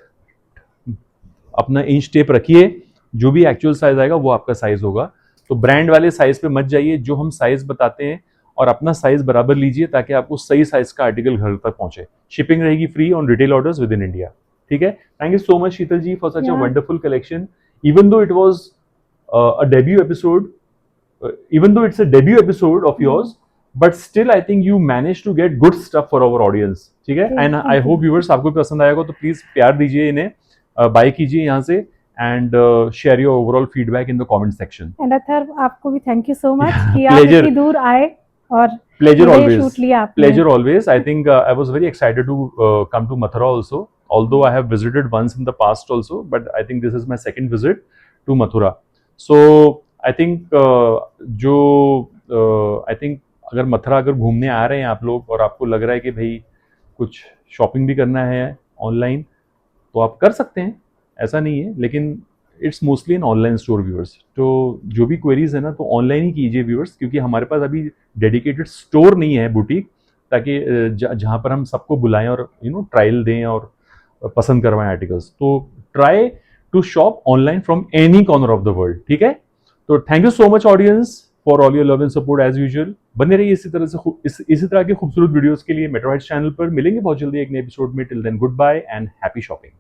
अपना इंच टेप रखिए, जो भी एक्चुअल साइज आएगा वो आपका साइज होगा। तो ब्रांड वाले साइज पे मत जाइए, जो हम साइज बताते हैं और अपना साइज बराबर लीजिए ताकि आपको सही साइज का आर्टिकल घर तक पहुंचे। शिपिंग रहेगी free on retail orders within India, ठीक है। Thank you so much Sheetal ji for such a wonderful collection, even though it was a debut episode, even though it's a debut episode of yours, but still I think you managed to get good stuff for our audience, ठीक है। and I hope viewers आपको भी पसंद आएगा, तो प्लीज प्यार दीजिए इन्हें, बाय कीजिए यहाँ से, and share your overall feedback in the comment section. and Atharva आपको भी थैंक यू सो मच कि आप इतनी दूर आए और pleasure always, शूट लिया आपने। pleasure always. I think I was very excited to come to Mathura also, although I have visited once in the past also, but I think this is my second visit to Mathura. So I think I think अगर मथुरा अगर घूमने आ रहे हैं आप लोग और आपको लग रहा है कि भाई कुछ शॉपिंग भी करना है ऑनलाइन, तो आप कर सकते हैं, ऐसा नहीं है, लेकिन it's mostly in online store viewers. तो जो भी क्वेरीज है ना, तो ऑनलाइन ही कीजिए व्यूअर्स, क्योंकि हमारे पास अभी डेडिकेटेड स्टोर नहीं है, बुटीक, ताकि जहाँ पर हम सबको बुलाएं और ट्रायल दें और पसंद करवाएं आर्टिकल्स। तो try to shop online from any corner of the world, ठीक है। तो thank you so much audience for all your love and support as usual. बने रहिए इसी तरह के खूबसूरत वीडियोस के लिए मेट्रो हाइट्स चैनल पर। मिलेंगे बहुत जल्दी एक नए एपिसोड में। Till then goodbye and happy shopping.